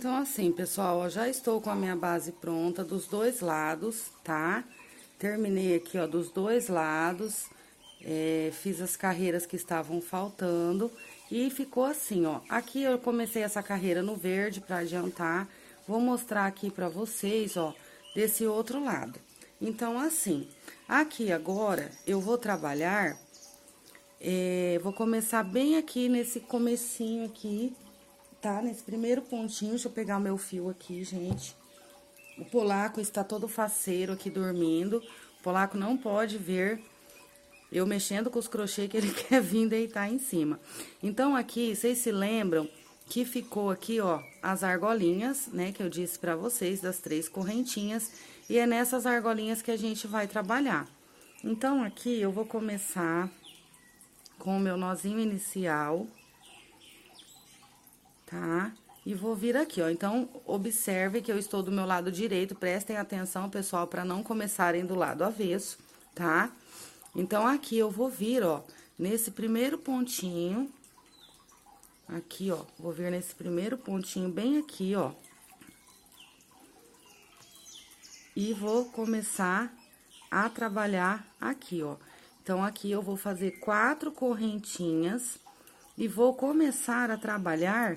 Então, assim, pessoal, ó, já estou com a minha base pronta dos dois lados, tá? Terminei aqui, ó, dos dois lados, fiz as carreiras que estavam faltando e ficou assim, ó. Aqui eu comecei essa carreira no verde pra adiantar, vou mostrar aqui pra vocês, ó, desse outro lado. Então, assim, aqui agora eu vou trabalhar, vou começar bem aqui nesse comecinho aqui, tá? Nesse primeiro pontinho, deixa eu pegar o meu fio aqui, gente. O polaco está todo faceiro aqui dormindo. O polaco não pode ver eu mexendo com os crochê que ele quer vir deitar em cima. Então, aqui, vocês se lembram que ficou aqui, ó, as argolinhas, né? Que eu disse pra vocês, das 3 correntinhas. E é nessas argolinhas que a gente vai trabalhar. Então, aqui, eu vou começar com o meu nozinho inicial, tá? E vou vir aqui, ó. Então, observe que eu estou do meu lado direito. Prestem atenção, pessoal, para não começarem do lado avesso, tá? Então, aqui eu vou vir, ó, nesse primeiro pontinho. Aqui, ó. Vou vir nesse primeiro pontinho bem aqui, ó. E vou começar a trabalhar aqui, ó. Então, aqui eu vou fazer 4 correntinhas e vou começar a trabalhar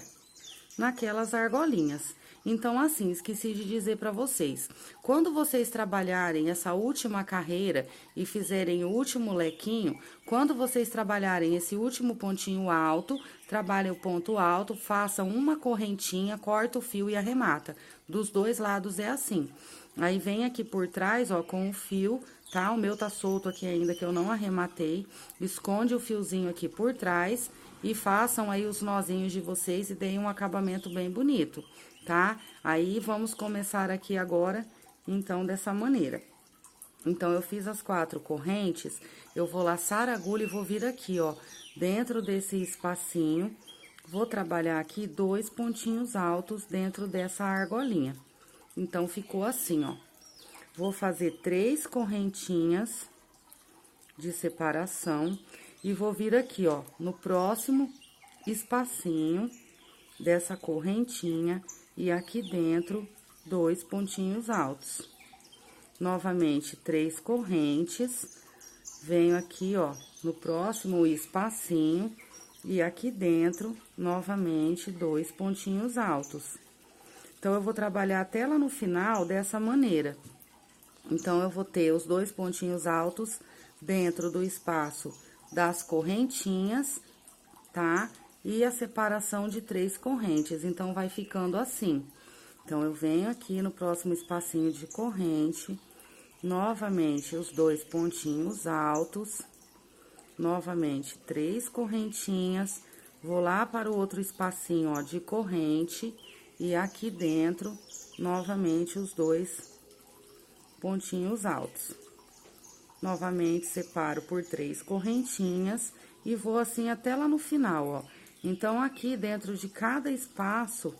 naquelas argolinhas. Então, assim, esqueci de dizer pra vocês, quando vocês trabalharem essa última carreira e fizerem o último lequinho, quando vocês trabalharem esse último pontinho alto, trabalhem o ponto alto, façam uma correntinha, corta o fio e arremata. Dos dois lados é assim. Aí, vem aqui por trás, ó, com o fio, tá? O meu tá solto aqui ainda, que eu não arrematei. Esconde o fiozinho aqui por trás e façam aí os nozinhos de vocês e deem um acabamento bem bonito, tá? Aí, vamos começar aqui agora, então, dessa maneira. Então, eu fiz as 4 correntes, eu vou laçar a agulha e vou vir aqui, ó, dentro desse espacinho, vou trabalhar aqui 2 pontinhos altos dentro dessa argolinha. Então, ficou assim, ó. Vou fazer 3 correntinhas de separação e vou vir aqui, ó, no próximo espacinho dessa correntinha e aqui dentro 2 pontinhos altos. Novamente, 3 correntes, venho aqui, ó, no próximo espacinho e aqui dentro, novamente, 2 pontinhos altos. Então, eu vou trabalhar até lá no final dessa maneira. Então, eu vou ter os 2 pontinhos altos dentro do espaço das correntinhas, tá? E a separação de 3 correntes, então, vai ficando assim. Então, eu venho aqui no próximo espacinho de corrente, novamente, os 2 pontinhos altos, novamente, 3 correntinhas, vou lá para o outro espacinho, ó, de corrente, e aqui dentro, novamente, os 2 pontinhos altos. Novamente, separo por 3 correntinhas e vou assim até lá no final, ó. Então, aqui dentro de cada espaço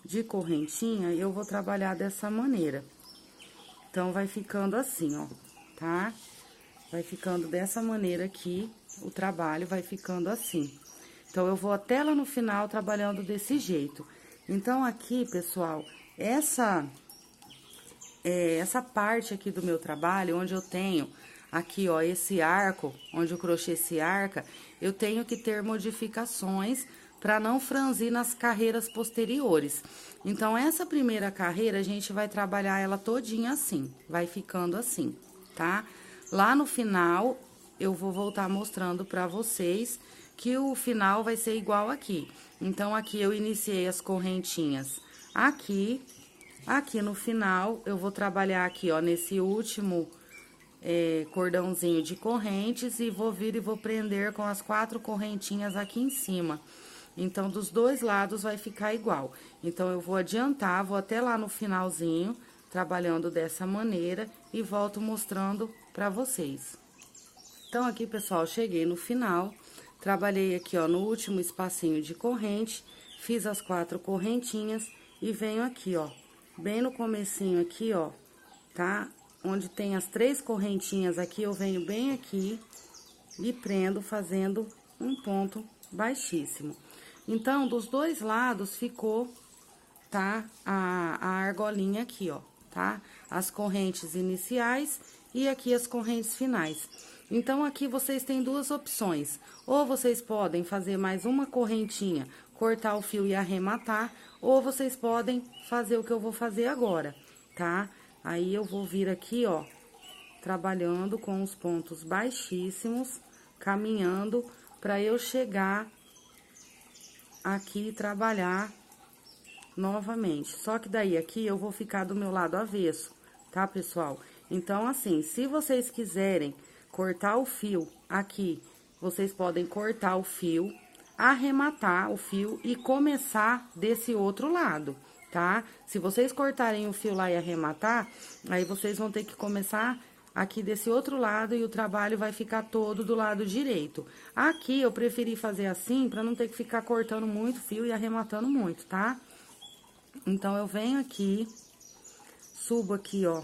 de correntinha, eu vou trabalhar dessa maneira. Então, vai ficando assim, ó, tá? Vai ficando dessa maneira aqui, o trabalho vai ficando assim. Então, eu vou até lá no final trabalhando desse jeito. Então, aqui, pessoal, essa parte aqui do meu trabalho, onde eu tenho aqui, ó, esse arco, onde o crochê se arca, eu tenho que ter modificações para não franzir nas carreiras posteriores. Então, essa primeira carreira, a gente vai trabalhar ela todinha assim, vai ficando assim, tá? Lá no final, eu vou voltar mostrando para vocês que o final vai ser igual aqui. Então, aqui eu iniciei as correntinhas aqui. Aqui no final, eu vou trabalhar aqui, ó, nesse último cordãozinho de correntes e vou vir e vou prender com as 4 correntinhas aqui em cima. Então, dos dois lados vai ficar igual. Então, eu vou adiantar, vou até lá no finalzinho, trabalhando dessa maneira e volto mostrando pra vocês. Então, aqui, pessoal, cheguei no final, trabalhei aqui, ó, no último espacinho de corrente, fiz as 4 correntinhas e venho aqui, ó, bem no comecinho aqui, ó, tá? Onde tem as 3 correntinhas aqui, eu venho bem aqui e prendo fazendo um ponto baixíssimo. Então, dos dois lados ficou tá a argolinha aqui, ó, tá? As correntes iniciais e aqui as correntes finais. Então, aqui vocês têm duas opções. Ou vocês podem fazer mais uma correntinha, cortar o fio e arrematar, ou vocês podem fazer o que eu vou fazer agora, tá? Aí, eu vou vir aqui, ó, trabalhando com os pontos baixíssimos, caminhando para eu chegar aqui e trabalhar novamente. Só que daí, aqui, eu vou ficar do meu lado avesso, tá, pessoal? Então, assim, se vocês quiserem cortar o fio aqui, vocês podem cortar o fio, arrematar o fio e começar desse outro lado, tá? Se vocês cortarem o fio lá e arrematar, aí vocês vão ter que começar aqui desse outro lado e o trabalho vai ficar todo do lado direito. Aqui eu preferi fazer assim para não ter que ficar cortando muito fio e arrematando muito, tá? Então, eu venho aqui, subo aqui, ó,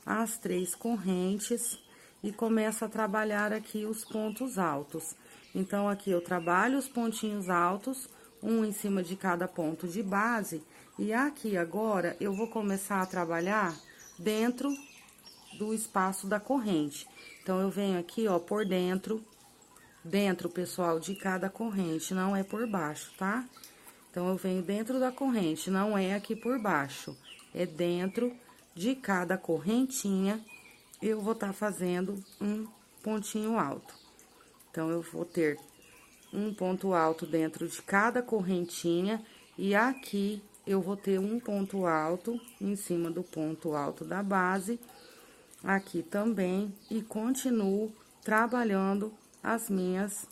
as 3 correntes e começo a trabalhar aqui os pontos altos. Então, aqui eu trabalho os pontinhos altos, um em cima de cada ponto de base, e aqui agora eu vou começar a trabalhar dentro do espaço da corrente. Então, eu venho aqui, ó, por dentro, pessoal, de cada corrente, não é por baixo, tá? Então, eu venho dentro da corrente, não é aqui por baixo, é dentro de cada correntinha, eu vou estar fazendo um pontinho alto. Então, eu vou ter um ponto alto dentro de cada correntinha, e aqui eu vou ter um ponto alto em cima do ponto alto da base, aqui também, e continuo trabalhando as minhas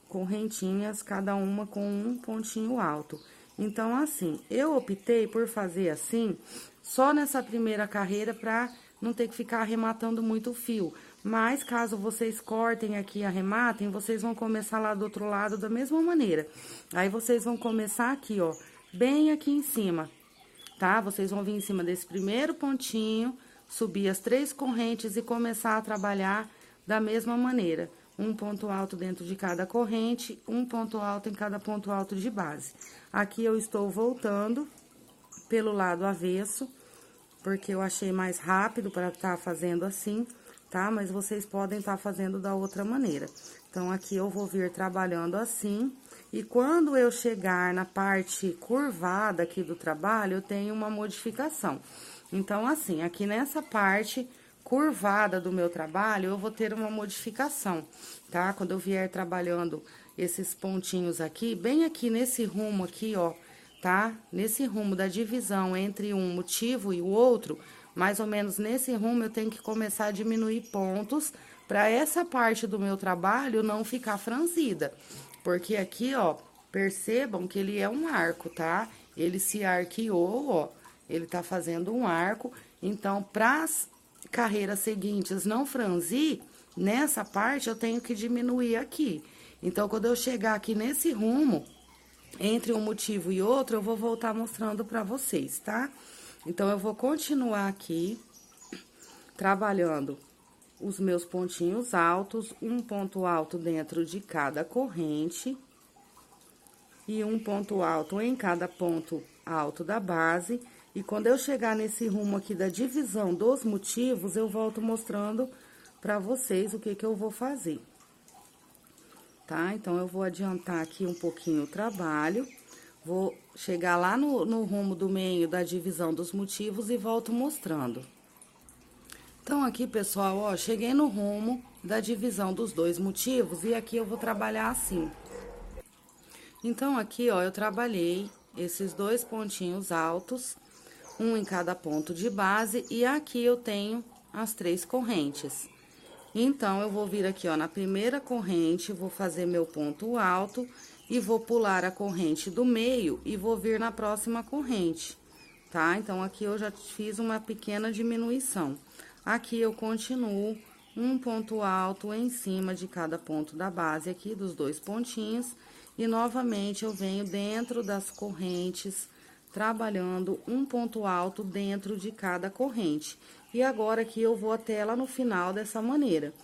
correntinhas, cada uma com um pontinho alto. Então, assim, eu optei por fazer assim, só nessa primeira carreira, pra não ter que ficar arrematando muito o fio. Mas, caso vocês cortem aqui e arrematem, vocês vão começar lá do outro lado da mesma maneira. Aí, vocês vão começar aqui, ó, bem aqui em cima, tá? Vocês vão vir em cima desse primeiro pontinho, subir as 3 correntes e começar a trabalhar da mesma maneira. Um ponto alto dentro de cada corrente, um ponto alto em cada ponto alto de base. Aqui eu estou voltando pelo lado avesso, porque eu achei mais rápido para estar fazendo assim, tá? Mas vocês podem estar fazendo da outra maneira. Então, aqui eu vou vir trabalhando assim, e quando eu chegar na parte curvada aqui do trabalho, eu tenho uma modificação. Então, assim, aqui nessa parte curvada do meu trabalho, eu vou ter uma modificação, tá? Quando eu vier trabalhando esses pontinhos aqui, bem aqui nesse rumo aqui, ó, tá? Nesse rumo da divisão entre um motivo e o outro, mais ou menos nesse rumo, eu tenho que começar a diminuir pontos para essa parte do meu trabalho não ficar franzida. Porque aqui, ó, percebam que ele é um arco, tá? Ele se arqueou, ó, ele tá fazendo um arco. Então, pras carreiras seguintes não franzir, nessa parte eu tenho que diminuir aqui. Então, quando eu chegar aqui nesse rumo, entre um motivo e outro, eu vou voltar mostrando pra vocês, tá? Então, eu vou continuar aqui, trabalhando os meus pontinhos altos, um ponto alto dentro de cada corrente, e um ponto alto em cada ponto alto da base. E quando eu chegar nesse rumo aqui da divisão dos motivos, eu volto mostrando pra vocês o que eu vou fazer. Tá? Então, eu vou adiantar aqui um pouquinho o trabalho, vou chegar lá no rumo do meio da divisão dos motivos e volto mostrando. Então, aqui, pessoal, ó, cheguei no rumo da divisão dos 2 motivos e aqui eu vou trabalhar assim. Então, aqui, ó, eu trabalhei esses 2 pontinhos altos, um em cada ponto de base, e aqui eu tenho as 3 correntes. Então, eu vou vir aqui, ó, na primeira corrente, vou fazer meu ponto alto e vou pular a corrente do meio e vou vir na próxima corrente, tá? Então, aqui eu já fiz uma pequena diminuição. Aqui eu continuo um ponto alto em cima de cada ponto da base aqui, dos 2 pontinhos, e novamente eu venho dentro das correntes, trabalhando um ponto alto dentro de cada corrente. E agora aqui eu vou até lá no final dessa maneira.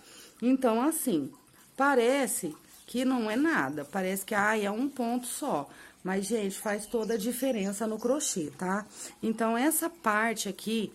Então, assim, parece que não é nada, parece que, é um ponto só. Mas, gente, faz toda a diferença no crochê, tá? Então, essa parte aqui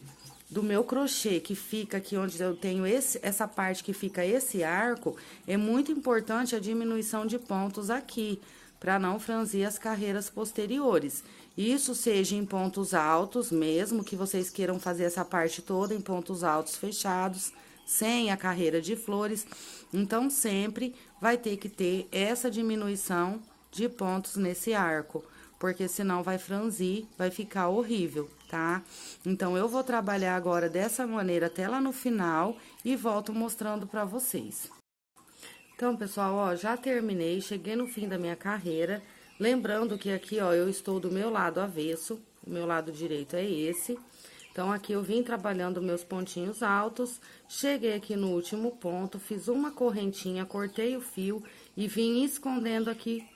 do meu crochê, que fica aqui onde eu tenho essa parte que fica esse arco, é muito importante a diminuição de pontos aqui, para não franzir as carreiras posteriores. Isso seja em pontos altos mesmo, que vocês queiram fazer essa parte toda em pontos altos fechados, sem a carreira de flores. Então, sempre vai ter que ter essa diminuição de pontos nesse arco, porque senão vai franzir, vai ficar horrível, tá? Então, eu vou trabalhar agora dessa maneira até lá no final e volto mostrando pra vocês. Então, pessoal, ó, já terminei, cheguei no fim da minha carreira. Lembrando que aqui, ó, eu estou do meu lado avesso, o meu lado direito é esse. Então, aqui eu vim trabalhando meus pontinhos altos, cheguei aqui no último ponto, fiz uma correntinha, cortei o fio e vim escondendo aqui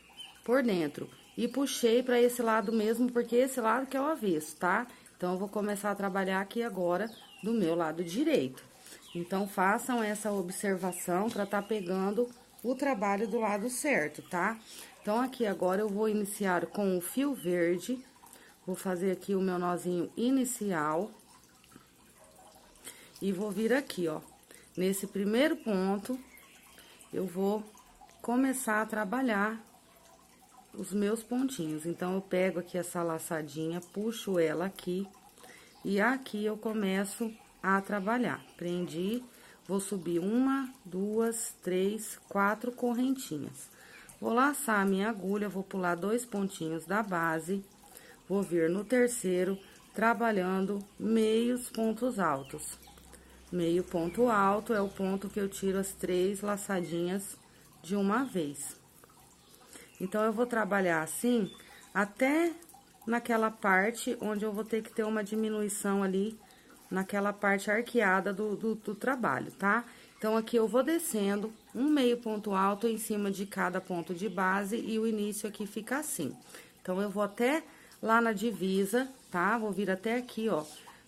por dentro. E puxei para esse lado mesmo, porque esse lado que é o avesso, tá? Então, eu vou começar a trabalhar aqui agora do meu lado direito. Então, façam essa observação para tá pegando o trabalho do lado certo, tá? Então, aqui agora eu vou iniciar com o fio verde, vou fazer aqui o meu nozinho inicial. E vou vir aqui, ó, nesse primeiro ponto, eu vou começar a trabalhar os meus pontinhos. Então, eu pego aqui essa laçadinha, puxo ela aqui, e aqui eu começo a trabalhar. Prendi, vou subir 1, 2, 3, 4 correntinhas. Vou laçar a minha agulha, vou pular 2 pontinhos da base, vou vir no terceiro, trabalhando meios pontos altos. Meio ponto alto é o ponto que eu tiro as 3 laçadinhas de uma vez. Então, eu vou trabalhar assim até naquela parte onde eu vou ter que ter uma diminuição ali, naquela parte arqueada do trabalho, tá? Então, aqui eu vou descendo um meio ponto alto em cima de cada ponto de base e o início aqui fica assim. Então, eu vou até lá na divisa, tá? Vou vir até aqui, ó,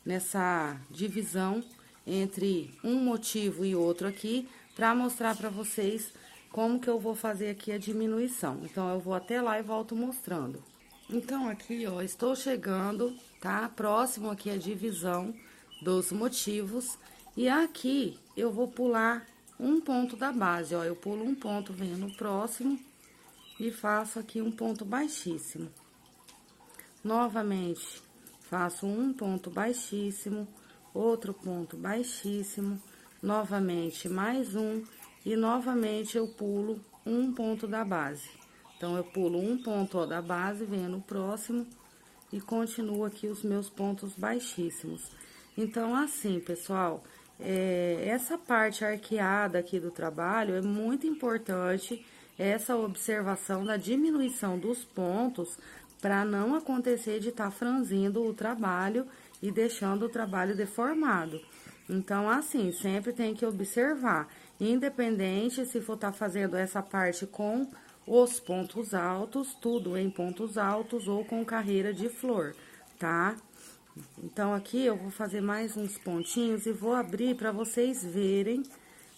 nessa divisão entre um motivo e outro aqui, pra mostrar pra vocês como que eu vou fazer aqui a diminuição. Então, eu vou até lá e volto mostrando. Então, aqui, ó, estou chegando, tá? Próximo aqui a divisão dos motivos. E aqui, eu vou pular um ponto da base, ó. Eu pulo um ponto, venho no próximo e faço aqui um ponto baixíssimo. Novamente, faço um ponto baixíssimo, outro ponto baixíssimo, novamente mais um, e novamente eu pulo um ponto da base. Então, eu pulo um ponto, ó, da base, venho no próximo e continuo aqui os meus pontos baixíssimos. Então, assim, pessoal, essa parte arqueada aqui do trabalho é muito importante, essa observação da diminuição dos pontos, para não acontecer de estar franzindo o trabalho e deixando o trabalho deformado. Então, assim, sempre tem que observar, independente se for estar fazendo essa parte com os pontos altos, tudo em pontos altos ou com carreira de flor, tá? Então, aqui eu vou fazer mais uns pontinhos e vou abrir para vocês verem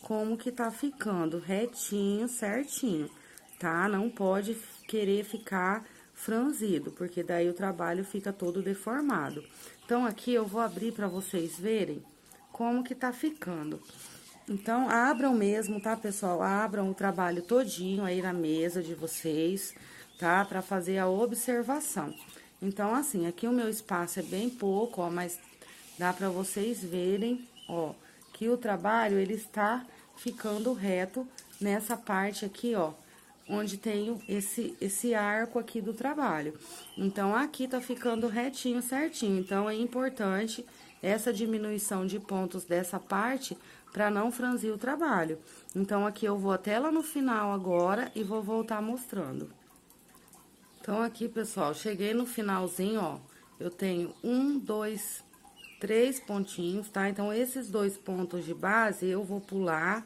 como que tá ficando retinho, certinho, tá? Não pode querer ficar franzido, porque daí o trabalho fica todo deformado. Então, aqui eu vou abrir para vocês verem como que tá ficando. Então, abram mesmo, tá, pessoal? Abram o trabalho todinho aí na mesa de vocês, tá? Pra fazer a observação. Então, assim, aqui o meu espaço é bem pouco, ó, mas dá pra vocês verem, ó, que o trabalho, ele está ficando reto nessa parte aqui, ó, onde tem esse arco aqui do trabalho. Então, aqui tá ficando retinho, certinho. Então, é importante essa diminuição de pontos dessa parte para não franzir o trabalho. Então, aqui eu vou até lá no final agora e vou voltar mostrando. Então, aqui, pessoal, cheguei no finalzinho, ó, eu tenho 1, 2, 3 pontinhos, tá? Então, esses 2 pontos de base eu vou pular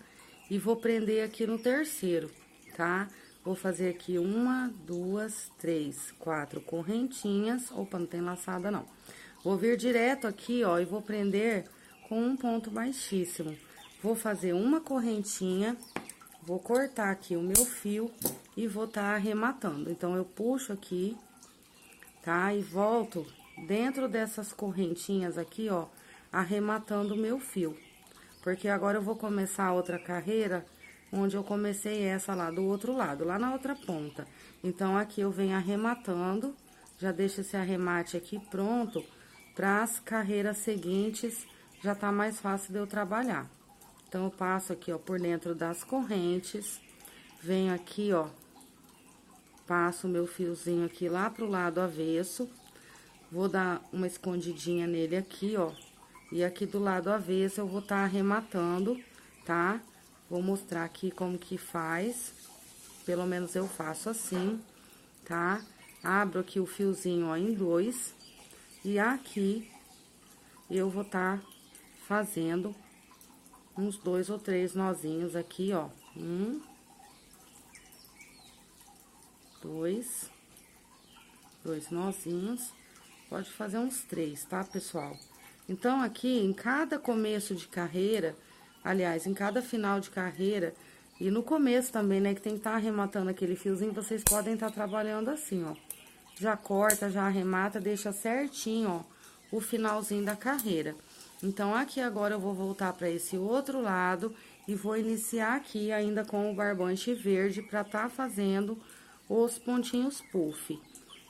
e vou prender aqui no terceiro, tá? Vou fazer aqui 1, 2, 3, 4 correntinhas. Opa, não tem laçada, não. Vou vir direto aqui, ó, e vou prender com um ponto baixíssimo. Vou fazer uma correntinha, vou cortar aqui o meu fio e vou tá arrematando. Então, eu puxo aqui tá? E volto dentro dessas correntinhas aqui, ó, arrematando o meu fio. Porque agora eu vou começar a outra carreira, onde eu comecei essa lá do outro lado, lá na outra ponta. Então, aqui eu venho arrematando, já deixo esse arremate aqui pronto, para as carreiras seguintes, já tá mais fácil de eu trabalhar. Então, eu passo aqui, ó, por dentro das correntes, venho aqui, ó, passo o meu fiozinho aqui lá pro lado avesso, vou dar uma escondidinha nele aqui, ó, e aqui do lado avesso eu vou tá arrematando, tá? Vou mostrar aqui como que faz, pelo menos eu faço assim, tá? Abro aqui o fiozinho, ó, em dois, e aqui eu vou tá fazendo uns 2 ou 3 nozinhos aqui, ó. 1, 2 nozinhos. Pode fazer uns 3, tá, pessoal? Então, aqui, em cada começo de carreira, aliás, em cada final de carreira, e no começo também, né, que tem que estar arrematando aquele fiozinho, vocês podem estar trabalhando assim, ó. Já corta, já arremata, deixa certinho, ó, o finalzinho da carreira. Então, aqui agora eu vou voltar para esse outro lado e vou iniciar aqui ainda com o barbante verde para tá fazendo os pontinhos puff.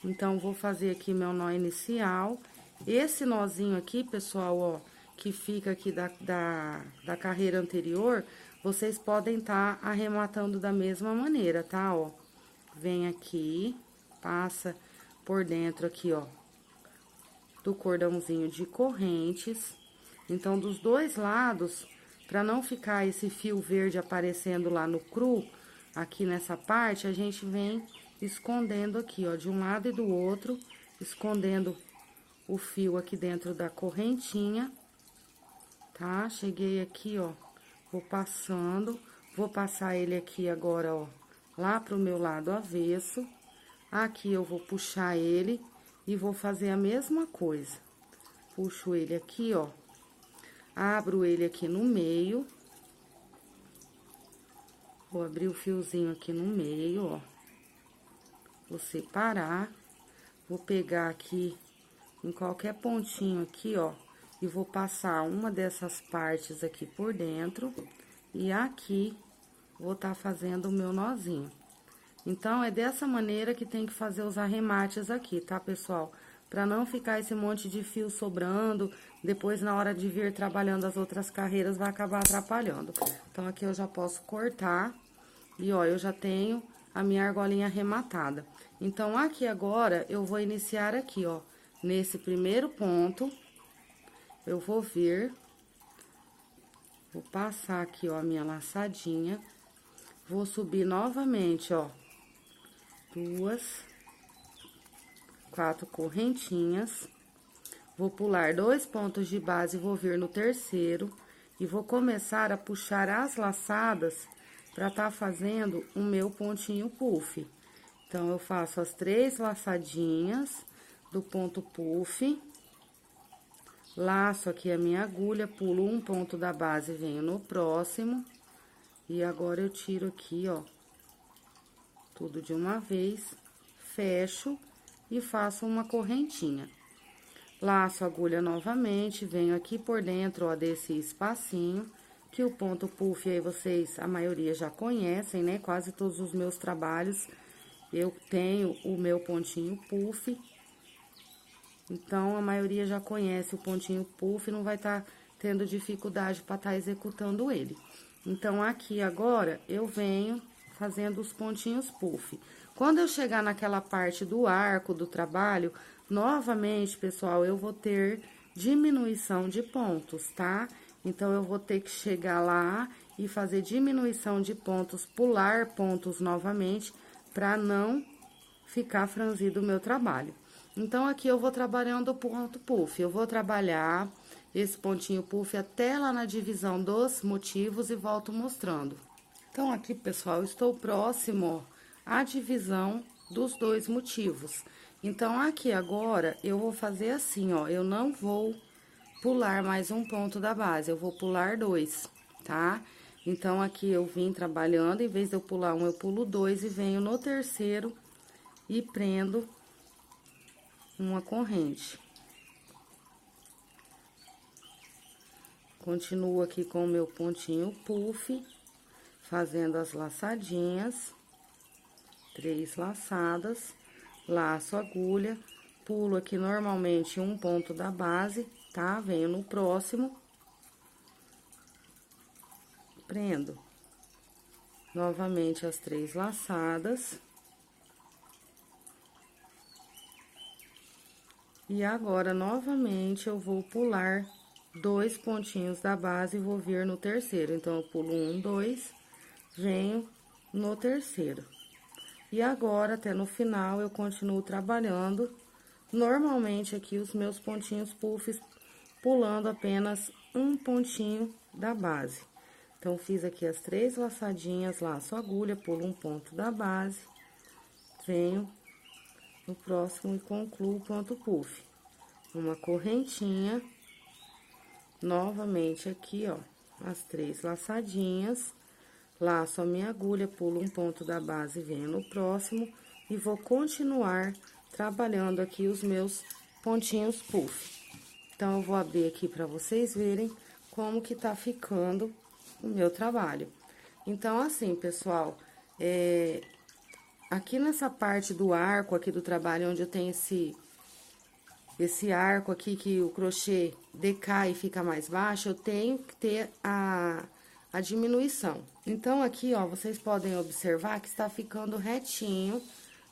Então, vou fazer aqui meu nó inicial. Esse nozinho aqui, pessoal, ó, que fica aqui da carreira anterior, vocês podem tá arrematando da mesma maneira, tá, ó. Vem aqui, passa por dentro aqui, ó, do cordãozinho de correntes. Então, dos dois lados, para não ficar esse fio verde aparecendo lá no cru, aqui nessa parte, a gente vem escondendo aqui, ó, de um lado e do outro, escondendo o fio aqui dentro da correntinha, tá? Cheguei aqui, ó, vou passando, vou passar ele aqui agora, ó, lá pro meu lado avesso. Aqui eu vou puxar ele e vou fazer a mesma coisa. Puxo ele aqui, ó, abro ele aqui no meio. Vou abrir o fiozinho aqui no meio, ó. Vou separar. Vou pegar aqui em qualquer pontinho aqui, ó, e vou passar uma dessas partes aqui por dentro. E aqui, vou tá fazendo o meu nozinho. Então, é dessa maneira que tem que fazer os arremates aqui, tá, pessoal? Pra não ficar esse monte de fio sobrando, depois na hora de vir trabalhando as outras carreiras vai acabar atrapalhando. Então, aqui eu já posso cortar e, ó, eu já tenho a minha argolinha arrematada. Então, aqui agora, eu vou iniciar aqui, ó, nesse primeiro ponto, eu vou vir, vou passar aqui, ó, a minha laçadinha, vou subir novamente, ó, 2, 4 correntinhas, vou pular 2 pontos de base, vou vir no terceiro e vou começar a puxar as laçadas para tá fazendo o meu pontinho puff. Então, eu faço as 3 laçadinhas do ponto puff, laço aqui a minha agulha, pulo um ponto da base, venho no próximo, e agora eu tiro aqui, ó, tudo de uma vez, fecho e faço uma correntinha. Laço a agulha novamente, venho aqui por dentro, ó, desse espacinho, que o ponto puff aí vocês, a maioria já conhecem, né? Quase todos os meus trabalhos, eu tenho o meu pontinho puff. Então, a maioria já conhece o pontinho puff, não vai estar tendo dificuldade para estar executando ele. Então, aqui agora, eu venho fazendo os pontinhos puff. Quando eu chegar naquela parte do arco do trabalho, novamente, pessoal, eu vou ter diminuição de pontos, tá? Então, eu vou ter que chegar lá e fazer diminuição de pontos, pular pontos novamente, para não ficar franzido o meu trabalho. Então, aqui eu vou trabalhando o ponto puff. Eu vou trabalhar esse pontinho puff até lá na divisão dos motivos e volto mostrando. Então, aqui, pessoal, eu estou próximo à divisão dos 2 motivos. Então, aqui agora, eu vou fazer assim, ó, eu não vou pular mais um ponto da base, eu vou pular 2, tá? Então, aqui eu vim trabalhando, em vez de eu pular um, eu pulo 2 e venho no terceiro e prendo uma corrente. Continuo aqui com o meu pontinho puff, fazendo as laçadinhas, 3 laçadas, laço a agulha, pulo aqui normalmente um ponto da base, tá? Venho no próximo, prendo novamente as 3 laçadas. E agora, novamente, eu vou pular 2 pontinhos da base e vou vir no terceiro. Então, eu pulo 1, 2, venho no terceiro. E agora, até no final, eu continuo trabalhando normalmente aqui os meus pontinhos puffs, pulando apenas um pontinho da base. Então, fiz aqui as 3 laçadinhas, laço a agulha, pulo um ponto da base, venho no próximo e concluo o ponto puff. Uma correntinha, novamente aqui, ó, as 3 laçadinhas, laço a minha agulha, pulo um ponto da base, venho no próximo e vou continuar trabalhando aqui os meus pontinhos puff. Então, eu vou abrir aqui pra vocês verem como que tá ficando o meu trabalho. Então, assim, pessoal, aqui nessa parte do arco aqui do trabalho, onde eu tenho esse arco aqui que o crochê decai e fica mais baixo, eu tenho que ter a diminuição. Então, aqui, ó, vocês podem observar que está ficando retinho,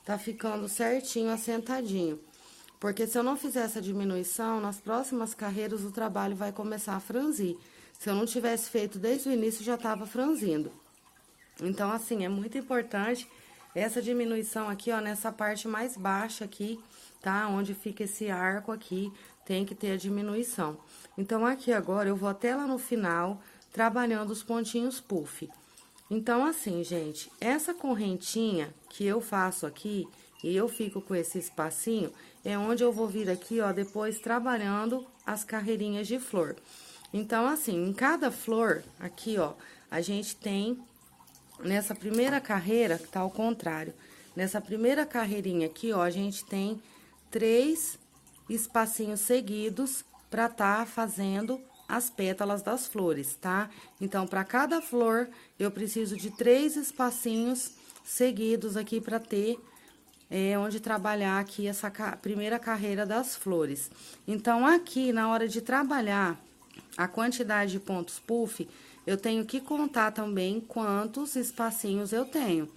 tá ficando certinho, assentadinho. Porque se eu não fizer essa diminuição, nas próximas carreiras o trabalho vai começar a franzir. Se eu não tivesse feito desde o início, já tava franzindo. Então, assim, é muito importante essa diminuição aqui, ó, nessa parte mais baixa aqui, tá? Onde fica esse arco aqui, tem que ter a diminuição. Então, aqui agora, eu vou até lá no final, trabalhando os pontinhos puff. Então, assim, gente, essa correntinha que eu faço aqui, e eu fico com esse espacinho, é onde eu vou vir aqui, ó, depois trabalhando as carreirinhas de flor. Então, assim, em cada flor, aqui, ó, a gente tem, nessa primeira carreira, que tá ao contrário, nessa primeira carreirinha aqui, ó, a gente tem 3 espacinhos seguidos pra tá fazendo as pétalas das flores, tá? Então, pra cada flor, eu preciso de 3 espacinhos seguidos aqui pra ter onde trabalhar aqui essa primeira carreira das flores. Então, aqui, na hora de trabalhar a quantidade de pontos puff, eu tenho que contar também quantos espacinhos eu tenho.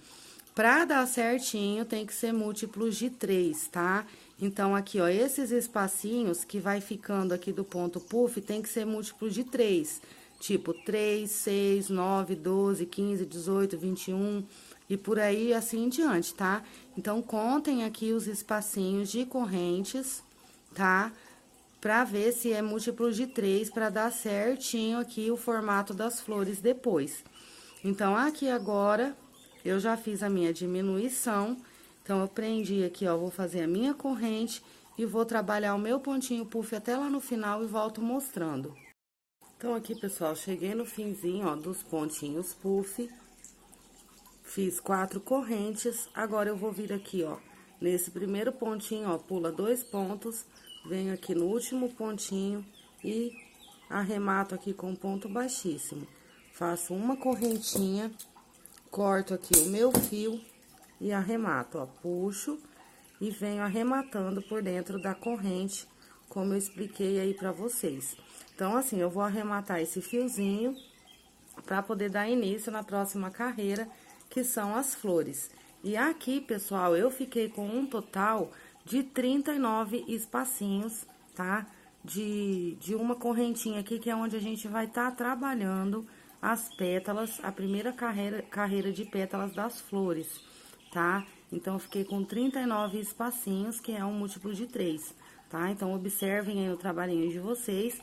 Pra dar certinho, tem que ser múltiplos de 3, tá? Então, aqui, ó, esses espacinhos que vai ficando aqui do ponto puff, tem que ser múltiplo de 3. Tipo, 3, 6, 9, 12, 15, 18, 21 e por aí, assim em diante, tá? Então, contem aqui os espacinhos de correntes, tá? Pra ver se é múltiplo de 3, pra dar certinho aqui o formato das flores depois. Então, aqui agora, eu já fiz a minha diminuição. Então, eu prendi aqui, ó, vou fazer a minha corrente e vou trabalhar o meu pontinho puff até lá no final e volto mostrando. Então, aqui, pessoal, cheguei no finzinho, ó, dos pontinhos puff. Fiz 4 correntes, agora eu vou vir aqui, ó, nesse primeiro pontinho, ó, pula 2 pontos, venho aqui no último pontinho e arremato aqui com ponto baixíssimo. Faço uma correntinha, corto aqui o meu fio e arremato, ó, puxo e venho arrematando por dentro da corrente, como eu expliquei aí pra vocês. Então, assim, eu vou arrematar esse fiozinho pra poder dar início na próxima carreira, que são as flores. E aqui, pessoal, eu fiquei com um total de 39 espacinhos, tá? De uma correntinha aqui, que é onde a gente vai estar trabalhando as pétalas, a primeira carreira de pétalas das flores, tá? Então, eu fiquei com 39 espacinhos, que é um múltiplo de 3, tá? Então, observem aí o trabalhinho de vocês,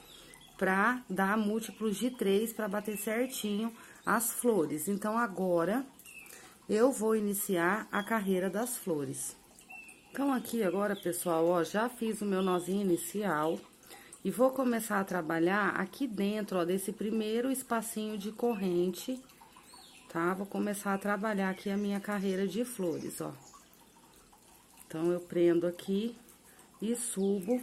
pra dar múltiplos de 3, pra bater certinho as flores. Então, agora, eu vou iniciar a carreira das flores. Então, aqui agora, pessoal, ó, já fiz o meu nozinho inicial e vou começar a trabalhar aqui dentro, ó, desse primeiro espacinho de corrente, tá? Vou começar a trabalhar aqui a minha carreira de flores, ó. Então, eu prendo aqui e subo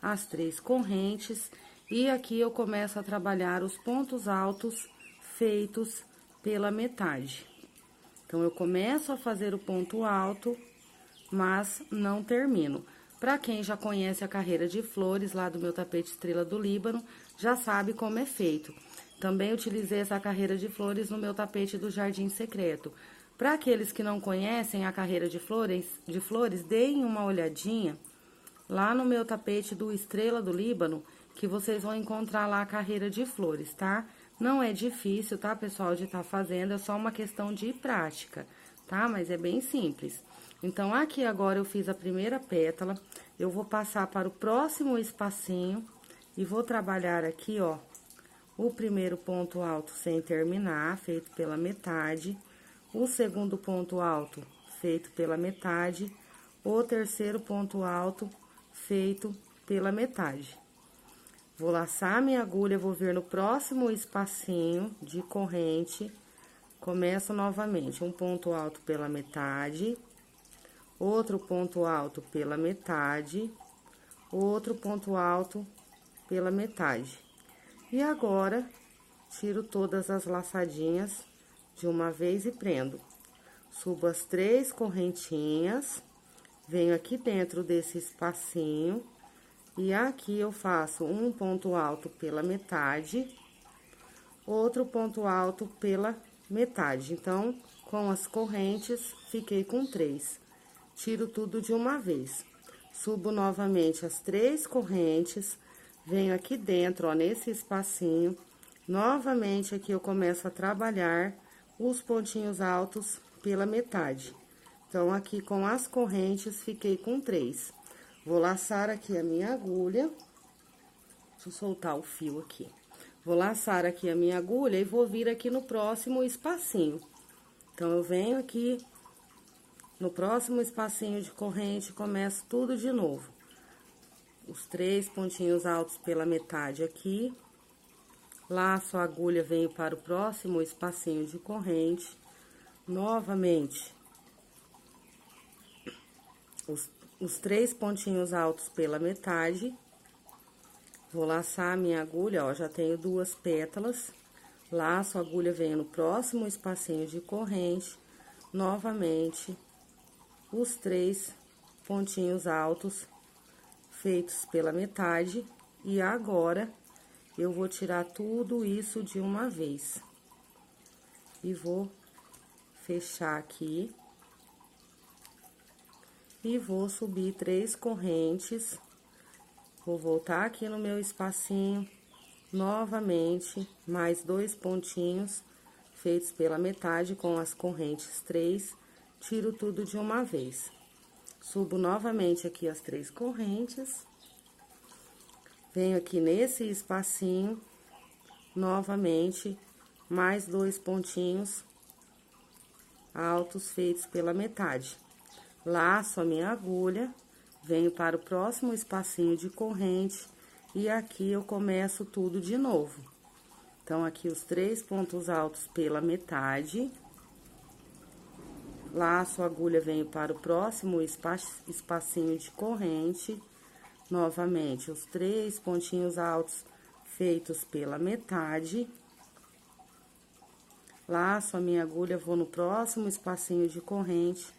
as 3 correntes. E aqui eu começo a trabalhar os pontos altos feitos pela metade. Então, eu começo a fazer o ponto alto, mas não termino. Para quem já conhece a carreira de flores lá do meu tapete Estrela do Líbano, já sabe como é feito. Também utilizei essa carreira de flores no meu tapete do Jardim Secreto. Para aqueles que não conhecem a carreira de flores, deem uma olhadinha lá no meu tapete do Estrela do Líbano, que vocês vão encontrar lá a carreira de flores, tá? Não é difícil, tá, pessoal, de estar fazendo, é só uma questão de prática, tá? Mas é bem simples. Então, aqui agora eu fiz a primeira pétala, eu vou passar para o próximo espacinho e vou trabalhar aqui, ó, o primeiro ponto alto sem terminar, feito pela metade, o segundo ponto alto feito pela metade, o terceiro ponto alto feito pela metade. Vou laçar minha agulha, vou vir no próximo espacinho de corrente, começo novamente um ponto alto pela metade, outro ponto alto pela metade, outro ponto alto pela metade. E agora, tiro todas as laçadinhas de uma vez e prendo. Subo as 3 correntinhas, venho aqui dentro desse espacinho. E aqui eu faço um ponto alto pela metade, outro ponto alto pela metade. Então, com as correntes, fiquei com 3. Tiro tudo de uma vez. Subo novamente as 3 correntes, venho aqui dentro, ó, nesse espacinho. Novamente, aqui eu começo a trabalhar os pontinhos altos pela metade. Então, aqui com as correntes, fiquei com 3. Vou laçar aqui a minha agulha. Deixa eu soltar o fio aqui. Vou laçar aqui a minha agulha e vou vir aqui no próximo espacinho. Então, eu venho aqui no próximo espacinho de corrente, começo tudo de novo. Os 3 pontinhos altos pela metade aqui. Laço a agulha, venho para o próximo espacinho de corrente. Novamente, os 3 pontinhos altos pela metade. Vou laçar a minha agulha, ó, já tenho 2 pétalas. Laço a agulha, venho no próximo espacinho de corrente. Novamente, os 3 pontinhos altos feitos pela metade. E agora, eu vou tirar tudo isso de uma vez. E vou fechar aqui. E vou subir 3 correntes. Vou voltar aqui no meu espacinho, novamente, mais 2 pontinhos feitos pela metade com as correntes 3, tiro tudo de uma vez. Subo novamente aqui as 3 correntes, venho aqui nesse espacinho, novamente, mais 2 pontinhos altos feitos pela metade. Laço a minha agulha, venho para o próximo espacinho de corrente e aqui eu começo tudo de novo. Então, aqui os 3 pontos altos pela metade. Laço a agulha, venho para o próximo espacinho de corrente. Novamente, os 3 pontinhos altos feitos pela metade. Laço a minha agulha, vou no próximo espacinho de corrente.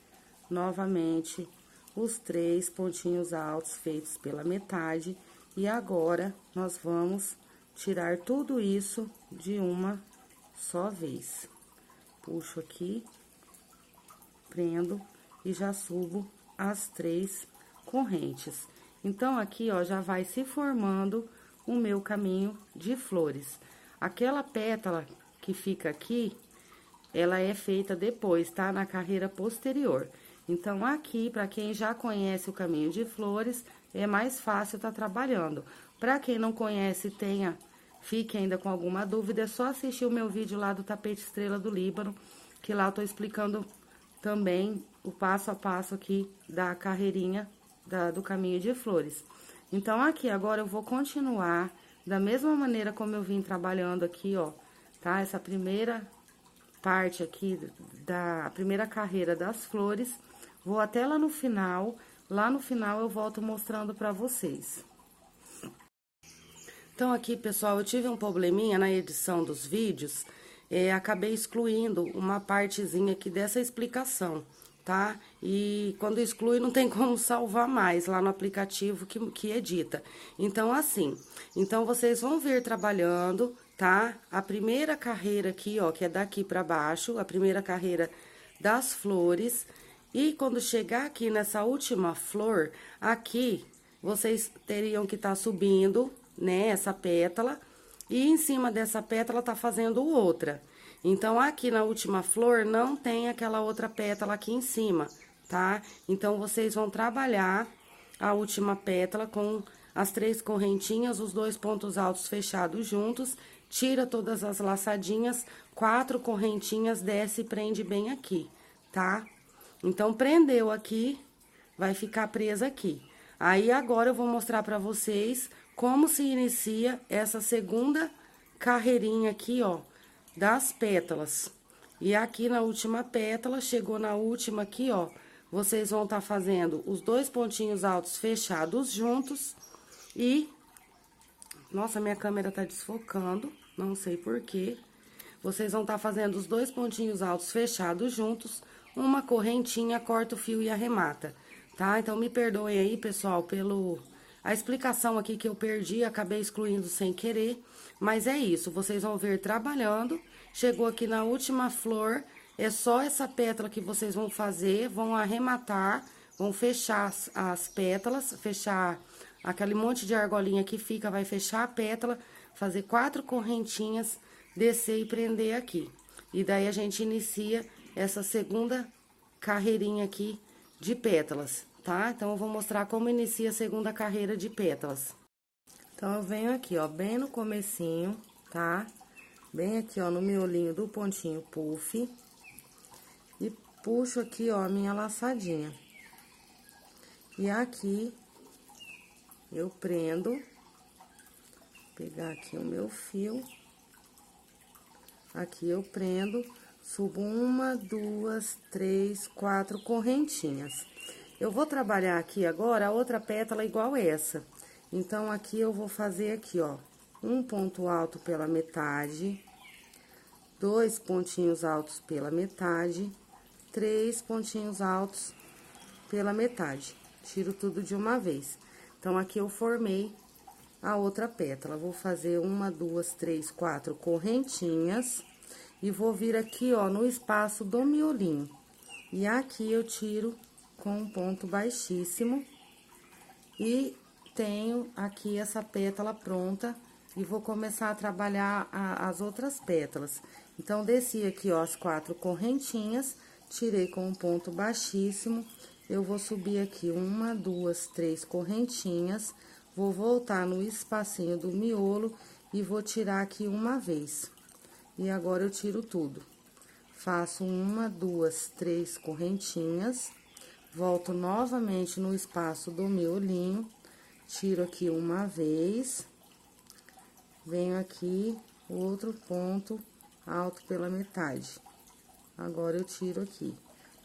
Novamente, os 3 pontinhos altos feitos pela metade. E agora, nós vamos tirar tudo isso de uma só vez. Puxo aqui, prendo e já subo as 3 correntes. Então, aqui, ó, já vai se formando o meu caminho de flores. Aquela pétala que fica aqui, ela é feita depois, tá? Na carreira posterior. Então, aqui, para quem já conhece o caminho de flores, é mais fácil tá trabalhando. Para quem não conhece, fique ainda com alguma dúvida, é só assistir o meu vídeo lá do Tapete Estrela do Líbano, que lá eu tô explicando também o passo a passo aqui da carreirinha do caminho de flores. Então, aqui, agora eu vou continuar da mesma maneira como eu vim trabalhando aqui, ó, tá? Essa primeira parte aqui, da primeira carreira das flores, vou até lá no final, Lá no final eu volto mostrando pra vocês. Então, aqui, pessoal, eu tive um probleminha na edição dos vídeos, acabei excluindo uma partezinha aqui dessa explicação, tá? E quando exclui, não tem como salvar mais lá no aplicativo que edita. Então, assim, então vocês vão vir trabalhando, tá? A primeira carreira aqui, ó, que é daqui pra baixo, a primeira carreira das flores. E quando chegar aqui nessa última flor, aqui, vocês teriam que estar subindo, né, essa pétala, e em cima dessa pétala tá fazendo outra. Então, aqui na última flor, não tem aquela outra pétala aqui em cima, tá? Então, vocês vão trabalhar a última pétala com as 3 correntinhas, os 2 pontos altos fechados juntos, tira todas as laçadinhas, 4 correntinhas, desce e prende bem aqui, tá? Então, prendeu aqui, vai ficar presa aqui. Aí, agora, eu vou mostrar pra vocês como se inicia essa segunda carreirinha aqui, ó, das pétalas. E aqui na última pétala, chegou na última aqui, ó, vocês vão tá fazendo os 2 pontinhos altos fechados juntos e... Nossa, minha câmera tá desfocando, não sei por quê. Vocês vão tá fazendo os 2 pontinhos altos fechados juntos, uma correntinha, corta o fio e arremata, tá? Então, me perdoem aí, pessoal, pelo... A explicação aqui que eu perdi, acabei excluindo sem querer, mas é isso, vocês vão ver trabalhando, chegou aqui na última flor, é só essa pétala que vocês vão fazer, vão arrematar, vão fechar as pétalas, fechar aquele monte de argolinha que fica, vai fechar a pétala, fazer 4 correntinhas, descer e prender aqui. E daí, a gente inicia essa segunda carreirinha aqui de pétalas. Tá? Então, eu vou mostrar como inicia a segunda carreira de pétalas. Então, eu venho aqui, ó, bem no comecinho, tá? Bem aqui, ó, no miolinho do pontinho puff. E puxo aqui, ó, a minha laçadinha. E aqui, eu prendo. Vou pegar aqui o meu fio. Aqui eu prendo, subo 1, 2, 3, 4 correntinhas. Eu vou trabalhar aqui agora a outra pétala igual essa. Então, aqui eu vou fazer aqui, ó, um ponto alto pela metade, 2 pontinhos altos pela metade, 3 pontinhos altos pela metade. Tiro tudo de uma vez. Então, aqui eu formei a outra pétala. Vou fazer 1, 2, 3, 4 correntinhas e vou vir aqui, ó, no espaço do miolinho. E aqui eu tiro com um ponto baixíssimo e tenho aqui essa pétala pronta e vou começar a trabalhar as outras pétalas. Então, desci aqui, ó, as 4 correntinhas, tirei com um ponto baixíssimo, eu vou subir aqui 1, 2, 3 correntinhas, vou voltar no espacinho do miolo e vou tirar aqui uma vez. E agora, eu tiro tudo. Faço 1, 2, 3 correntinhas. Volto novamente no espaço do miolinho, tiro aqui uma vez, venho aqui, outro ponto alto pela metade. Agora, eu tiro aqui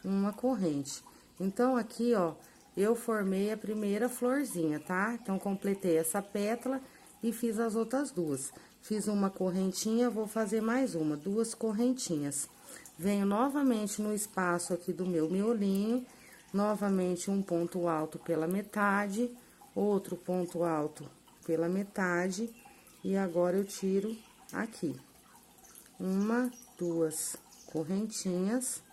uma corrente. Então, aqui, ó, eu formei a primeira florzinha, tá? Então, completei essa pétala e fiz as outras 2. Fiz uma correntinha, vou fazer mais uma, 2 correntinhas. Venho novamente no espaço aqui do meu miolinho, novamente um ponto alto pela metade, outro ponto alto pela metade, e agora eu tiro aqui. 1, 2 correntinhas.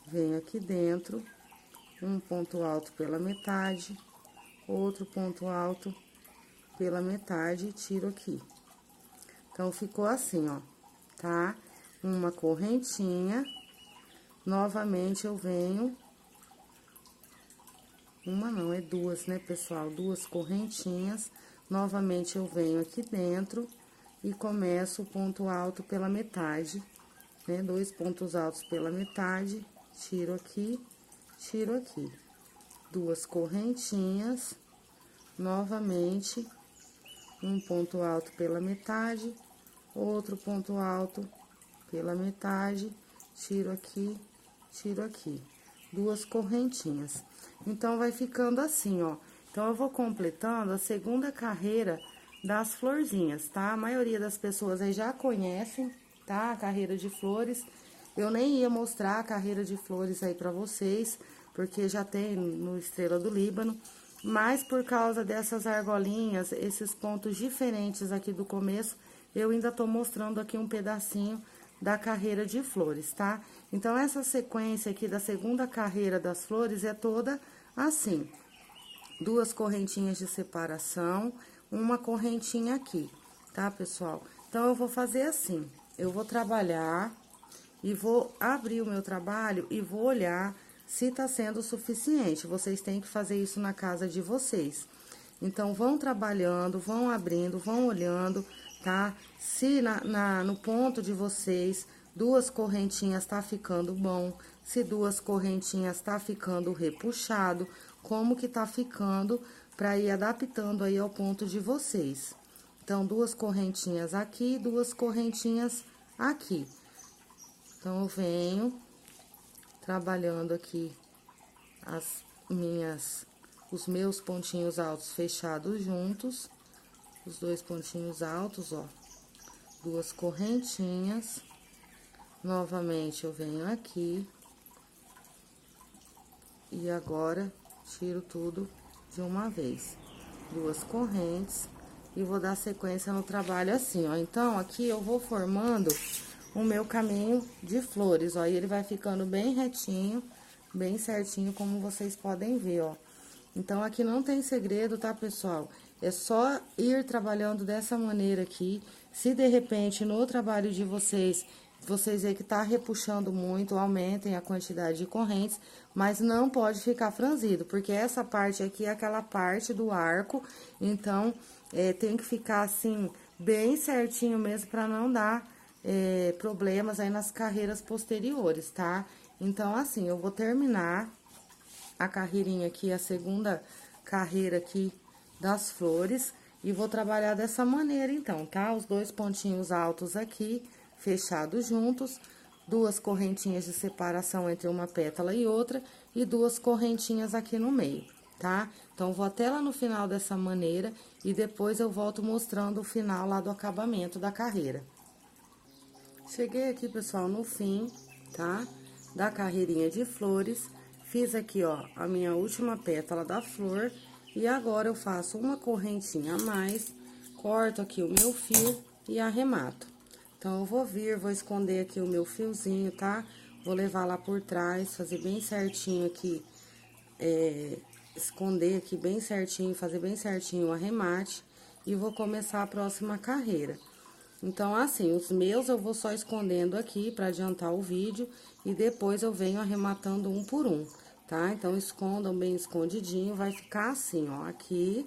Venho aqui dentro, um ponto alto pela metade, outro ponto alto pela metade e tiro aqui. Então, ficou assim, ó, tá? Uma correntinha. Novamente, eu venho... Uma não, é 2, né, pessoal? 2 correntinhas. Novamente, eu venho aqui dentro e começo o ponto alto pela metade, né? 2 pontos altos pela metade, tiro aqui, 2 correntinhas. Novamente, um ponto alto pela metade, outro ponto alto pela metade, tiro aqui, 2 correntinhas. Então, vai ficando assim, ó. Então, eu vou completando a segunda carreira das florzinhas, tá? A maioria das pessoas aí já conhecem, tá? A carreira de flores. Eu nem ia mostrar a carreira de flores aí pra vocês, porque já tem no Estrela do Líbano. Mas por causa dessas argolinhas, esses pontos diferentes aqui do começo, eu ainda tô mostrando aqui um pedacinho da carreira de flores, tá? Então, essa sequência aqui da segunda carreira das flores é toda assim. 2 correntinhas de separação, uma correntinha aqui, tá, pessoal? Então, eu vou fazer assim, eu vou trabalhar e vou abrir o meu trabalho e vou olhar se tá sendo suficiente. Vocês têm que fazer isso na casa de vocês. Então, vão trabalhando, vão abrindo, vão olhando, tá? Se no ponto de vocês, 2 correntinhas tá ficando bom, se 2 correntinhas tá ficando repuxado, como que tá ficando pra ir adaptando aí ao ponto de vocês. Então, 2 correntinhas aqui, 2 correntinhas aqui. Então, eu venho trabalhando aqui os meus pontinhos altos fechados juntos, os 2 pontinhos altos, ó, 2 correntinhas. Novamente, eu venho aqui e agora tiro tudo de uma vez. 2 correntes e vou dar sequência no trabalho assim, ó. Então, aqui eu vou formando o meu caminho de flores, ó, e ele vai ficando bem retinho, bem certinho, como vocês podem ver, ó. Então, aqui não tem segredo, tá, pessoal? É só ir trabalhando dessa maneira aqui. Se de repente no trabalho de vocês verem que tá repuxando muito, aumentem a quantidade de correntes, mas não pode ficar franzido, porque essa parte aqui é aquela parte do arco, então, tem que ficar assim, bem certinho mesmo, pra não dar problemas aí nas carreiras posteriores, tá? Então, assim, eu vou terminar a carreirinha aqui, a segunda carreira aqui das flores, e vou trabalhar dessa maneira, então, tá? Os 2 pontinhos altos aqui, fechados juntos, 2 correntinhas de separação entre uma pétala e outra, e 2 correntinhas aqui no meio, tá? Então, vou até lá no final dessa maneira, e depois eu volto mostrando o final lá do acabamento da carreira. Cheguei aqui, pessoal, no fim, tá? Da carreirinha de flores. Fiz aqui, ó, a minha última pétala da flor. E agora, eu faço uma correntinha a mais, corto aqui o meu fio e arremato. Então, eu vou vou esconder aqui o meu fiozinho, tá? Vou levar lá por trás, fazer bem certinho aqui, esconder aqui bem certinho, fazer bem certinho o arremate. E vou começar a próxima carreira. Então, assim, os meus eu vou só escondendo aqui pra adiantar o vídeo e depois eu venho arrematando um por um, tá? Então, escondam bem escondidinho, vai ficar assim, ó, aqui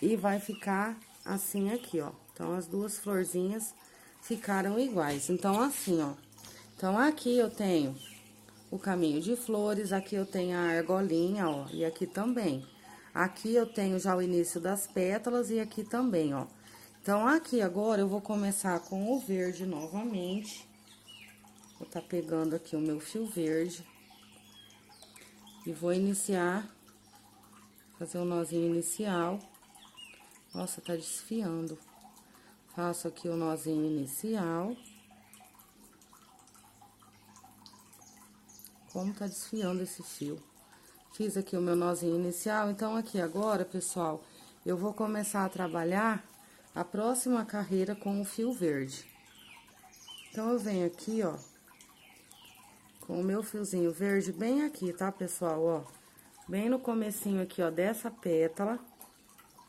e vai ficar assim aqui, ó. Então, as 2 florzinhas ficaram iguais. Então, assim, ó. Então, aqui eu tenho o caminho de flores, aqui eu tenho a argolinha, ó, e aqui também. Aqui eu tenho já o início das pétalas e aqui também, ó. Então, aqui agora, eu vou começar com o verde novamente. Vou tá pegando aqui o meu fio verde. E vou iniciar, fazer o nozinho inicial. Nossa, tá desfiando. Faço aqui o nozinho inicial. Como tá desfiando esse fio. Fiz aqui o meu nozinho inicial. Então, aqui agora, pessoal, eu vou começar a trabalhar a próxima carreira com o fio verde. Então, eu venho aqui, ó, com o meu fiozinho verde bem aqui, tá, pessoal? Ó, bem no comecinho aqui, ó, dessa pétala,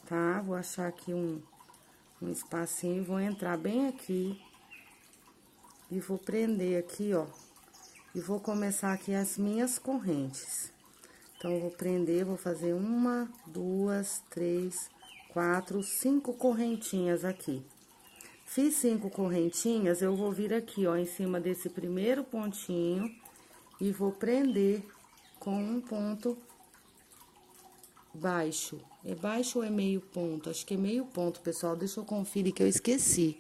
tá? Vou achar aqui um espacinho, vou entrar bem aqui e vou prender aqui, ó, e vou começar aqui as minhas correntes. Então, eu vou prender, vou fazer 1, 2, 3, 4, 5 correntinhas aqui. Fiz 5 correntinhas, eu vou vir aqui, ó, em cima desse primeiro pontinho e vou prender com um ponto baixo. É baixo ou é meio ponto? Acho que é meio ponto, pessoal. Deixa eu conferir que eu esqueci.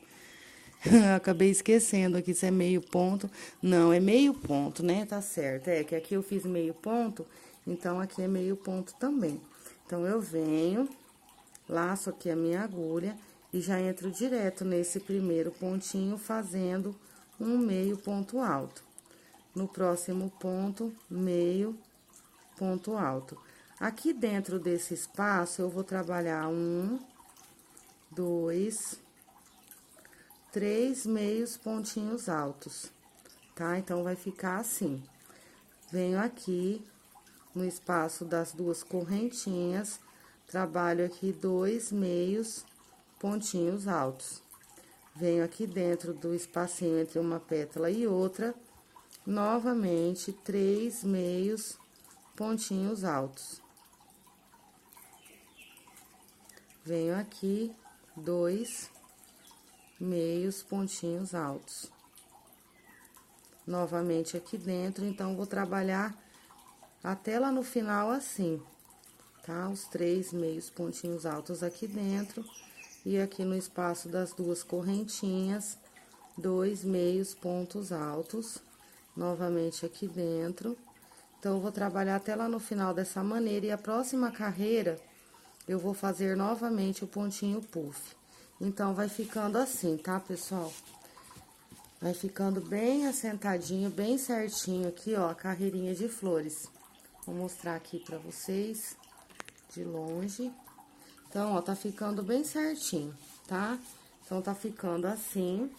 Acabei esquecendo aqui se é meio ponto. Não, é meio ponto, né? Tá certo. É que aqui eu fiz meio ponto, então aqui é meio ponto também. Então, eu venho, laço aqui a minha agulha e já entro direto nesse primeiro pontinho, fazendo um meio ponto alto. No próximo ponto, meio ponto alto. Aqui dentro desse espaço, eu vou trabalhar 1, 2, 3 meios pontinhos altos, tá? Então, vai ficar assim. Venho aqui no espaço das duas correntinhas, trabalho aqui 2 meios pontinhos altos. Venho aqui dentro do espacinho entre uma pétala e outra, novamente, 3 meios pontinhos altos. Venho aqui, 2 meios pontinhos altos. Novamente aqui dentro, então, vou trabalhar até lá no final assim, tá? Os 3 meios pontinhos altos aqui dentro. E aqui no espaço das duas correntinhas, 2 meios pontos altos, novamente aqui dentro. Então, eu vou trabalhar até lá no final dessa maneira, e a próxima carreira, eu vou fazer novamente o pontinho puff. Então, vai ficando assim, tá, pessoal? Vai ficando bem assentadinho, bem certinho aqui, ó, a carreirinha de flores. Vou mostrar aqui pra vocês, de longe. Então, ó, tá ficando bem certinho, tá? Então, tá ficando assim,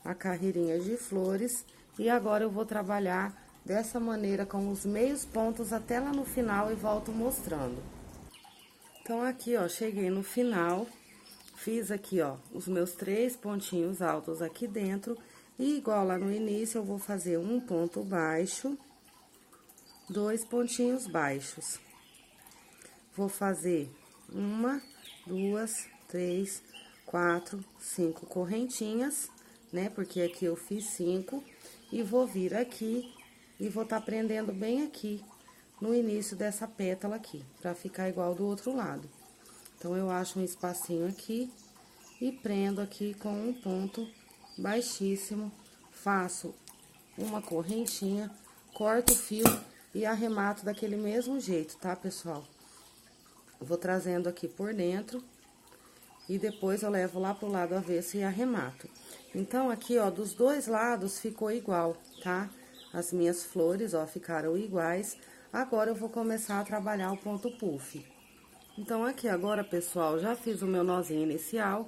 a carreirinha de flores. E agora, eu vou trabalhar dessa maneira, com os meios pontos até lá no final e volto mostrando. Então, aqui, ó, cheguei no final, fiz aqui, ó, os meus 3 pontinhos altos aqui dentro. E igual lá no início, eu vou fazer um ponto baixo, 2 pontinhos baixos. Vou fazer 1, 2, 3, 4, 5 correntinhas, né? Porque aqui eu fiz 5. E vou vir aqui e vou tá prendendo bem aqui, no início dessa pétala aqui, pra ficar igual do outro lado. Então, eu acho um espacinho aqui e prendo aqui com um ponto baixíssimo. Faço uma correntinha, corto o fio e arremato daquele mesmo jeito, tá, pessoal? Vou trazendo aqui por dentro e depois eu levo lá pro lado avesso e arremato. Então, aqui, ó, dos dois lados ficou igual, tá? As minhas flores, ó, ficaram iguais. Agora, eu vou começar a trabalhar o ponto puff. Então, aqui agora, pessoal, já fiz o meu nozinho inicial.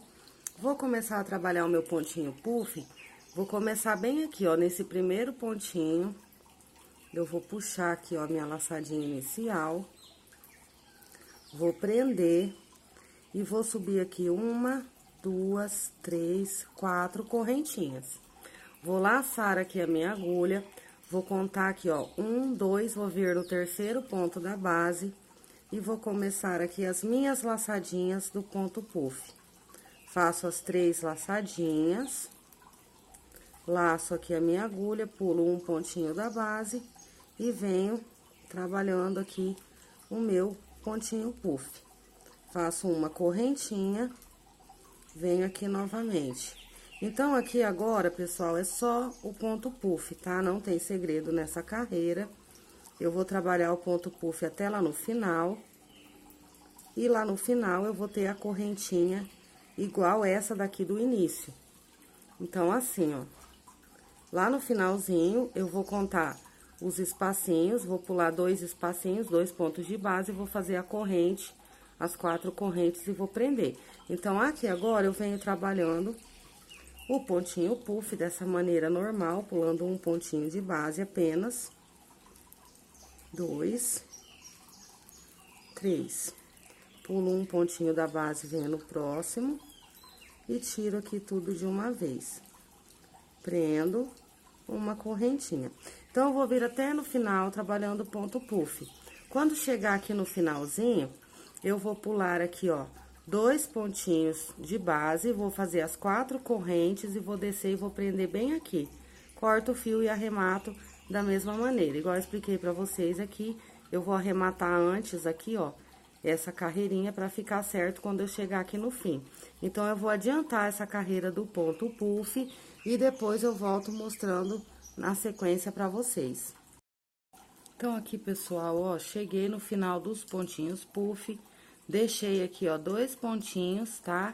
Vou começar a trabalhar o meu pontinho puff. Vou começar bem aqui, ó, nesse primeiro pontinho. Eu vou puxar aqui, ó, minha laçadinha inicial. Vou prender e vou subir aqui 1, 2, 3, 4 correntinhas. Vou laçar aqui a minha agulha, vou contar aqui, ó, 1, 2, vou vir no terceiro ponto da base e vou começar aqui as minhas laçadinhas do ponto puff. Faço as 3 laçadinhas, laço aqui a minha agulha, pulo um pontinho da base e venho trabalhando aqui o meu pontinho puff. Faço uma correntinha, venho aqui novamente. Então, aqui agora, pessoal, é só o ponto puff, tá? Não tem segredo nessa carreira. Eu vou trabalhar o ponto puff até lá no final. E lá no final, eu vou ter a correntinha igual essa daqui do início. Então, assim, ó. Lá no finalzinho, eu vou contar os espacinhos, vou pular 2 espacinhos, 2 pontos de base, e vou fazer a corrente, as 4 correntes e vou prender. Então, aqui agora, eu venho trabalhando o pontinho puff dessa maneira normal, pulando um pontinho de base apenas. 2, 3. Pulo um pontinho da base, venho no próximo e tiro aqui tudo de uma vez. Prendo uma correntinha. Então, eu vou vir até no final trabalhando o ponto puff. Quando chegar aqui no finalzinho, eu vou pular aqui, ó, 2 pontinhos de base, vou fazer as 4 correntes e vou descer e vou prender bem aqui. Corto o fio e arremato da mesma maneira. Igual eu expliquei pra vocês aqui, eu vou arrematar antes aqui, ó, essa carreirinha para ficar certo quando eu chegar aqui no fim. Então, eu vou adiantar essa carreira do ponto puff e depois eu volto mostrando na sequência para vocês. Então, aqui, pessoal, ó, cheguei no final dos pontinhos puff, deixei aqui, ó, 2 pontinhos, tá?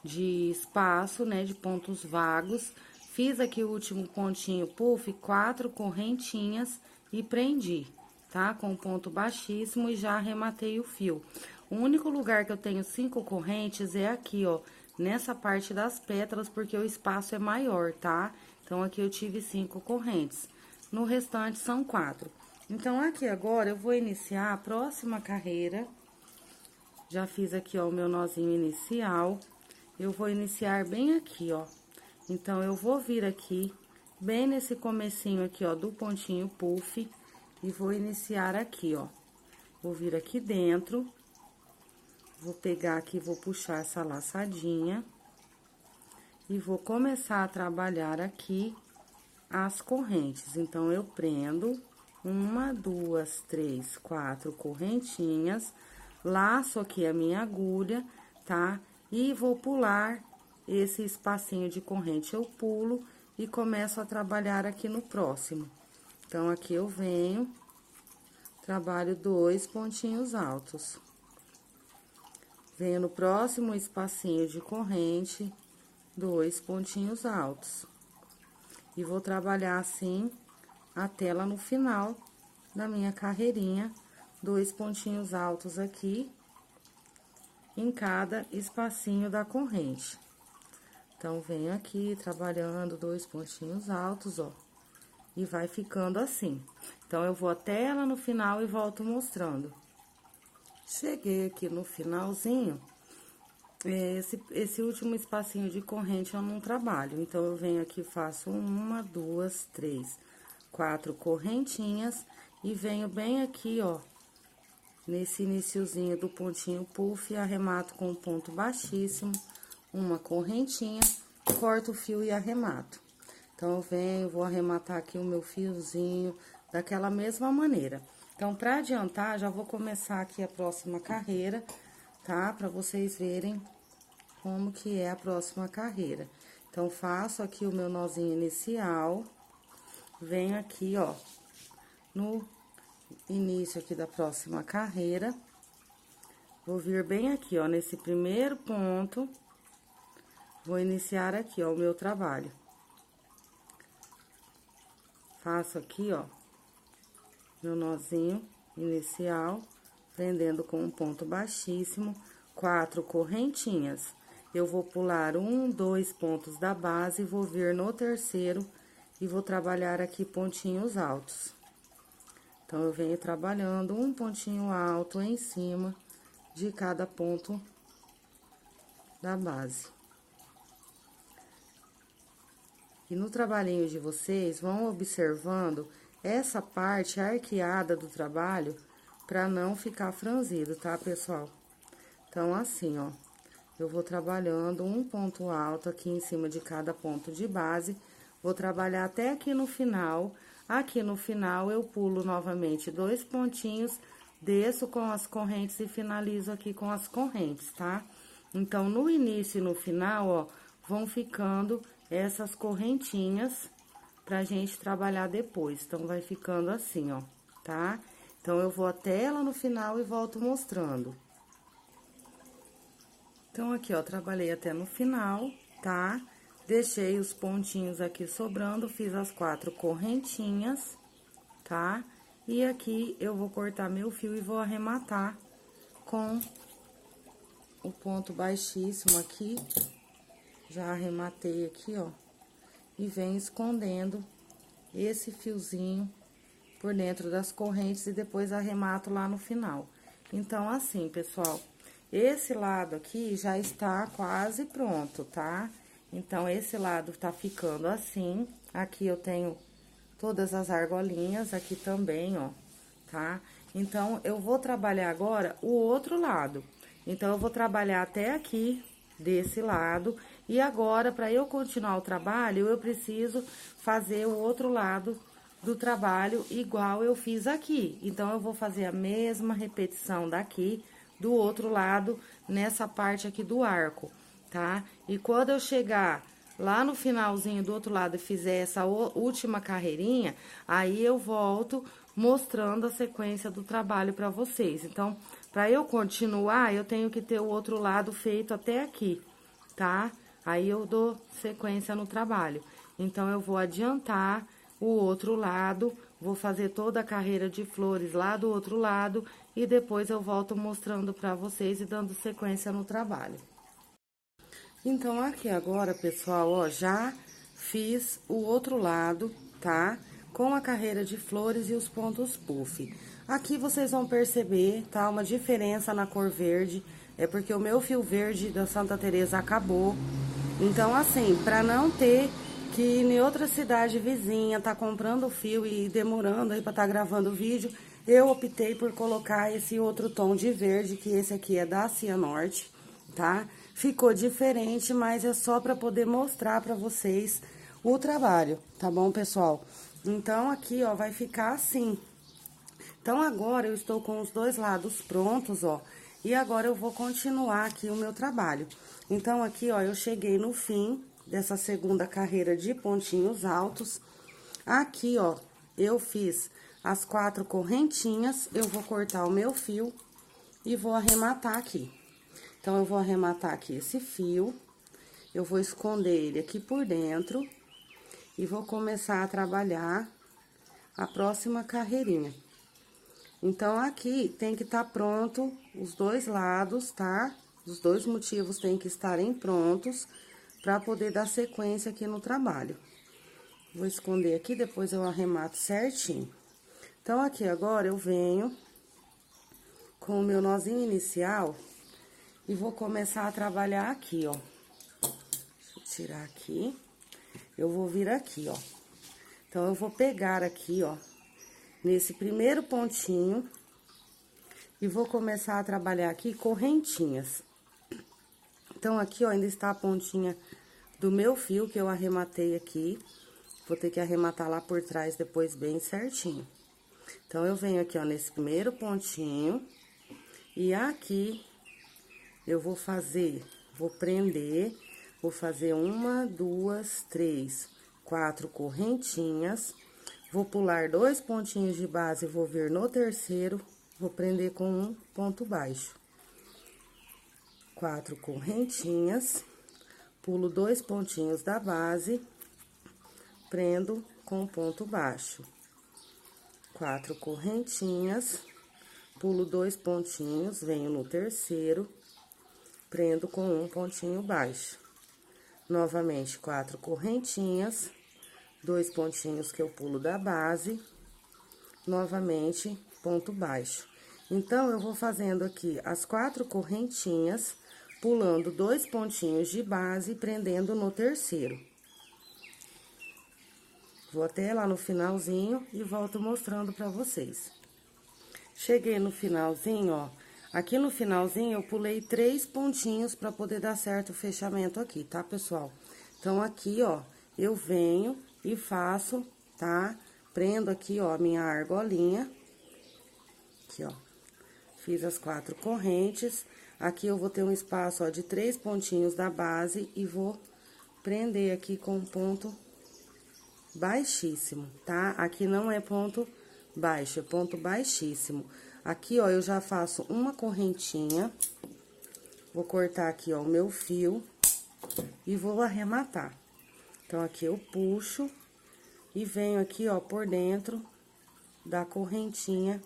De espaço, né, de pontos vagos. Fiz aqui o último pontinho puff, 4 correntinhas e prendi, tá? Com ponto baixíssimo e já arrematei o fio. O único lugar que eu tenho 5 correntes é aqui, ó, nessa parte das pétalas, porque o espaço é maior, tá? Então, aqui eu tive 5 correntes. No restante, são 4. Então, aqui agora, eu vou iniciar a próxima carreira. Já fiz aqui, ó, o meu nozinho inicial. Eu vou iniciar bem aqui, ó. Então, eu vou vir aqui, bem nesse comecinho aqui, ó, do pontinho puff. E vou iniciar aqui, ó. Vou vir aqui dentro. Vou pegar aqui, vou puxar essa laçadinha. E vou começar a trabalhar aqui as correntes. Então, eu prendo 1, 2, 3, 4 correntinhas, laço aqui a minha agulha, tá? E vou pular esse espacinho de corrente, eu pulo e começo a trabalhar aqui no próximo. Então, aqui eu venho, trabalho 2 pontinhos altos. Venho no próximo espacinho de corrente, 2 pontinhos altos. E vou trabalhar assim até lá no final da minha carreirinha, 2 pontinhos altos aqui em cada espacinho da corrente. Então, venho aqui trabalhando 2 pontinhos altos, ó, e vai ficando assim. Então, eu vou até lá no final e volto mostrando. Cheguei aqui no finalzinho, esse último espacinho de corrente eu não trabalho. Então, eu venho aqui, faço 1, 2, 3, 4 correntinhas e venho bem aqui, ó, nesse iniciozinho do pontinho puff, arremato com um ponto baixíssimo, uma correntinha, corto o fio e arremato. Então, eu venho, vou arrematar aqui o meu fiozinho daquela mesma maneira. Então, pra adiantar, já vou começar aqui a próxima carreira, tá? Pra vocês verem como que é a próxima carreira. Então, faço aqui o meu nozinho inicial, venho aqui, ó, no início aqui da próxima carreira, vou vir bem aqui, ó, nesse primeiro ponto, vou iniciar aqui, ó, o meu trabalho. Faço aqui, ó, meu nozinho inicial, prendendo com um ponto baixíssimo, 4 correntinhas. Eu vou pular 1, 2 pontos da base, vou vir no terceiro e vou trabalhar aqui pontinhos altos. Então, eu venho trabalhando um pontinho alto em cima de cada ponto da base. E no trabalhinho de vocês, vão observando essa parte arqueada do trabalho para não ficar franzido, tá, pessoal? Então, assim, ó, eu vou trabalhando um ponto alto aqui em cima de cada ponto de base, vou trabalhar até aqui no final. Aqui no final, eu pulo novamente 2 pontinhos, desço com as correntes e finalizo aqui com as correntes, tá? Então, no início e no final, ó, vão ficando essas correntinhas pra gente trabalhar depois. Então, vai ficando assim, ó, tá? Então, eu vou até lá no final e volto mostrando. Então, aqui, ó, trabalhei até no final, tá? Deixei os pontinhos aqui sobrando, fiz as 4 correntinhas, tá? E aqui eu vou cortar meu fio e vou arrematar com o ponto baixíssimo aqui. Já arrematei aqui, ó, e venho escondendo esse fiozinho por dentro das correntes e depois arremato lá no final. Então, assim, pessoal, esse lado aqui já está quase pronto, tá? Então, esse lado tá ficando assim. Aqui eu tenho todas as argolinhas, aqui também, ó, tá? Então, eu vou trabalhar agora o outro lado. Então, eu vou trabalhar até aqui, desse lado. E agora, para eu continuar o trabalho, eu preciso fazer o outro lado do trabalho igual eu fiz aqui. Então, eu vou fazer a mesma repetição daqui do outro lado, nessa parte aqui do arco, tá? E quando eu chegar lá no finalzinho do outro lado e fizer essa última carreirinha, aí eu volto mostrando a sequência do trabalho pra vocês. Então, pra eu continuar, eu tenho que ter o outro lado feito até aqui, tá? Aí eu dou sequência no trabalho. Então, eu vou adiantar o outro lado, vou fazer toda a carreira de flores lá do outro lado e depois eu volto mostrando pra vocês e dando sequência no trabalho. Então, aqui agora, pessoal, ó, já fiz o outro lado, tá? Com a carreira de flores e os pontos puff. Aqui vocês vão perceber, tá? Uma diferença na cor verde, é porque o meu fio verde da Santa Teresa acabou. Então, assim, pra não ter que em outra cidade vizinha tá comprando fio e demorando aí pra tá gravando vídeo, eu optei por colocar esse outro tom de verde, que esse aqui é da Cianorte, tá? Ficou diferente, mas é só pra poder mostrar pra vocês o trabalho, tá bom, pessoal? Então, aqui, ó, vai ficar assim. Então, agora eu estou com os dois lados prontos, ó, e agora eu vou continuar aqui o meu trabalho. Então, aqui, ó, eu cheguei no fim dessa segunda carreira de pontinhos altos. Aqui, ó, eu fiz as 4 correntinhas, eu vou cortar o meu fio e vou arrematar aqui. Então, eu vou arrematar aqui esse fio, eu vou esconder ele aqui por dentro e vou começar a trabalhar a próxima carreirinha. Então, aqui tem que estar pronto os dois lados, tá? Os dois motivos têm que estarem prontos para poder dar sequência aqui no trabalho. Vou esconder aqui, depois eu arremato certinho. Então, aqui agora eu venho com o meu nozinho inicial e vou começar a trabalhar aqui, ó. Deixa eu tirar aqui. Eu vou vir aqui, ó. Então, eu vou pegar aqui, ó, nesse primeiro pontinho e vou começar a trabalhar aqui correntinhas. Então, aqui, ó, ainda está a pontinha do meu fio que eu arrematei aqui. Vou ter que arrematar lá por trás depois bem certinho. Então, eu venho aqui, ó, nesse primeiro pontinho e aqui eu vou prender, vou fazer 1, 2, 3, 4 correntinhas. Vou pular 2 pontinhos de base, vou vir no terceiro, vou prender com um ponto baixo. 4 correntinhas, pulo 2 pontinhos da base, prendo com ponto baixo. 4 correntinhas, pulo 2 pontinhos, venho no terceiro, prendo com um pontinho baixo. Novamente, 4 correntinhas, 2 pontinhos que eu pulo da base, novamente, ponto baixo. Então, eu vou fazendo aqui as 4 correntinhas, pulando 2 pontinhos de base e prendendo no terceiro. Vou até lá no finalzinho e volto mostrando pra vocês. Cheguei no finalzinho, ó. Aqui no finalzinho, eu pulei 3 pontinhos pra poder dar certo o fechamento aqui, tá, pessoal? Então, aqui, ó, eu venho e faço, tá? Prendo aqui, ó, a minha argolinha. Aqui, ó. Fiz as 4 correntes. Aqui eu vou ter um espaço, ó, de 3 pontinhos da base e vou prender aqui com um ponto baixíssimo, tá? Aqui não é ponto baixo, é ponto baixíssimo. Aqui, ó, eu já faço uma correntinha. Vou cortar aqui, ó, o meu fio e vou arrematar. Então, aqui eu puxo e venho aqui, ó, por dentro da correntinha,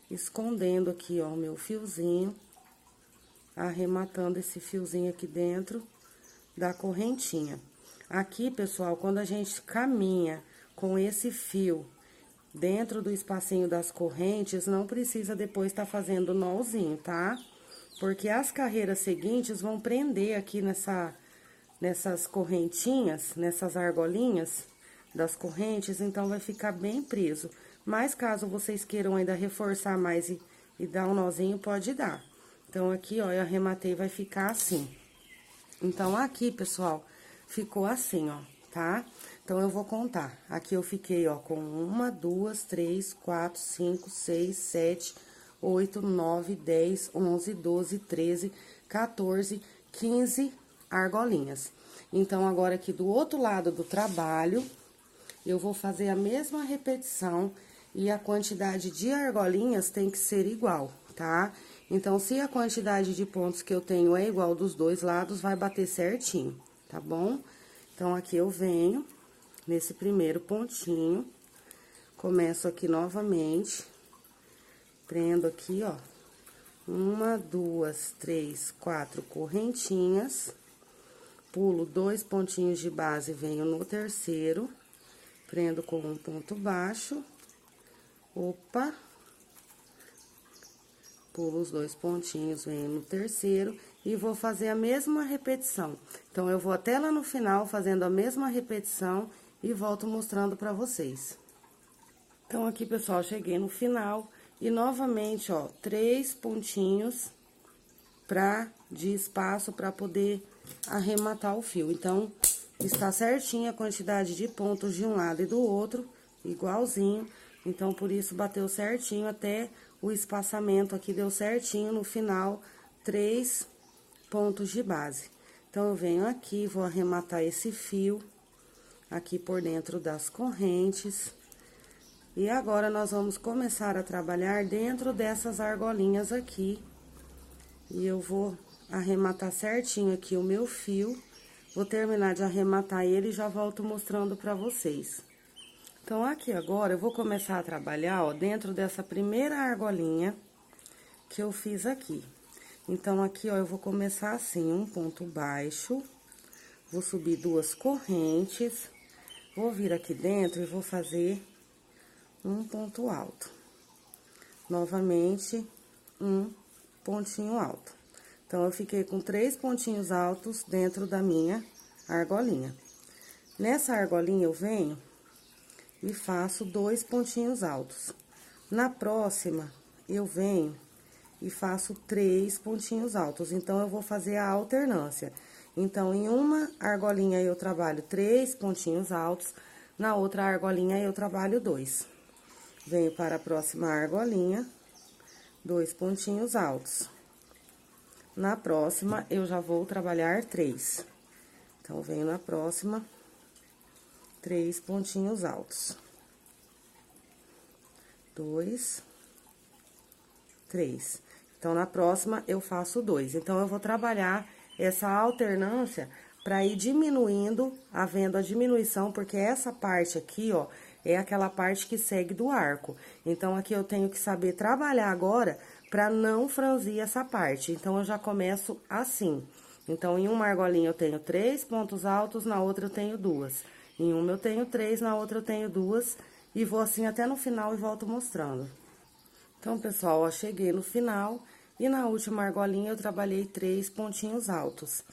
escondendo aqui, ó, o meu fiozinho, arrematando esse fiozinho aqui dentro da correntinha. Aqui, pessoal, quando a gente caminha com esse fio dentro do espacinho das correntes, não precisa depois estar fazendo nozinho, tá? Porque as carreiras seguintes vão prender aqui nessas correntinhas, nessas argolinhas das correntes, então vai ficar bem preso. Mas caso vocês queiram ainda reforçar mais e dar um nozinho, pode dar. Então, aqui, ó, eu arrematei, vai ficar assim. Então, aqui, pessoal, ficou assim, ó, tá? Então, eu vou contar. Aqui eu fiquei, ó, com 1, 2, 3, 4, 5, 6, 7, 8, 9, 10, 11, 12, 13, 14, 15 argolinhas. Então, agora aqui do outro lado do trabalho, eu vou fazer a mesma repetição e a quantidade de argolinhas tem que ser igual, tá? Então, se a quantidade de pontos que eu tenho é igual dos dois lados, vai bater certinho, tá bom? Então, aqui eu venho nesse primeiro pontinho, começo aqui novamente, prendo aqui, ó, 1, 2, 3, 4 correntinhas, pulo 2 pontinhos de base, venho no terceiro, prendo com um ponto baixo, opa, pulo os 2 pontinhos, venho no terceiro e vou fazer a mesma repetição. Então, eu vou até lá no final fazendo a mesma repetição e volto mostrando pra vocês. Então, aqui, pessoal, cheguei no final e novamente, ó, 3 pontinhos de espaço pra poder arrematar o fio. Então, está certinha a quantidade de pontos de um lado e do outro, igualzinho. Então, por isso, bateu certinho até o espaçamento aqui, deu certinho no final, 3 pontos de base. Então, eu venho aqui, vou arrematar esse fio aqui por dentro das correntes. E agora, nós vamos começar a trabalhar dentro dessas argolinhas aqui. E eu vou arrematar certinho aqui o meu fio. Vou terminar de arrematar ele e já volto mostrando pra vocês. Então, aqui agora, eu vou começar a trabalhar, ó, dentro dessa primeira argolinha que eu fiz aqui. Então, aqui, ó, eu vou começar assim, um ponto baixo, vou subir 2 correntes, vou vir aqui dentro e vou fazer um ponto alto. Novamente, um pontinho alto. Então, eu fiquei com 3 pontinhos altos dentro da minha argolinha. Nessa argolinha, eu venho e faço 2 pontinhos altos. Na próxima, eu venho e faço 3 pontinhos altos. Então, eu vou fazer a alternância. Então, em uma argolinha, eu trabalho 3 pontinhos altos, na outra argolinha, eu trabalho 2. Venho para a próxima argolinha, 2 pontinhos altos. Na próxima, eu já vou trabalhar 3. Então, venho na próxima, 3 pontinhos altos. 2, 3. Então, na próxima, eu faço 2. Então, eu vou trabalhar essa alternância para ir diminuindo, havendo a diminuição, porque essa parte aqui, ó, é aquela parte que segue do arco. Então, aqui eu tenho que saber trabalhar agora para não franzir essa parte. Então, eu já começo assim. Então, em uma argolinha eu tenho 3 pontos altos, na outra eu tenho 2. Em uma eu tenho 3, na outra eu tenho 2, e vou assim até no final e volto mostrando. Então, pessoal, ó, cheguei no final e na última argolinha eu trabalhei 3 pontinhos altos.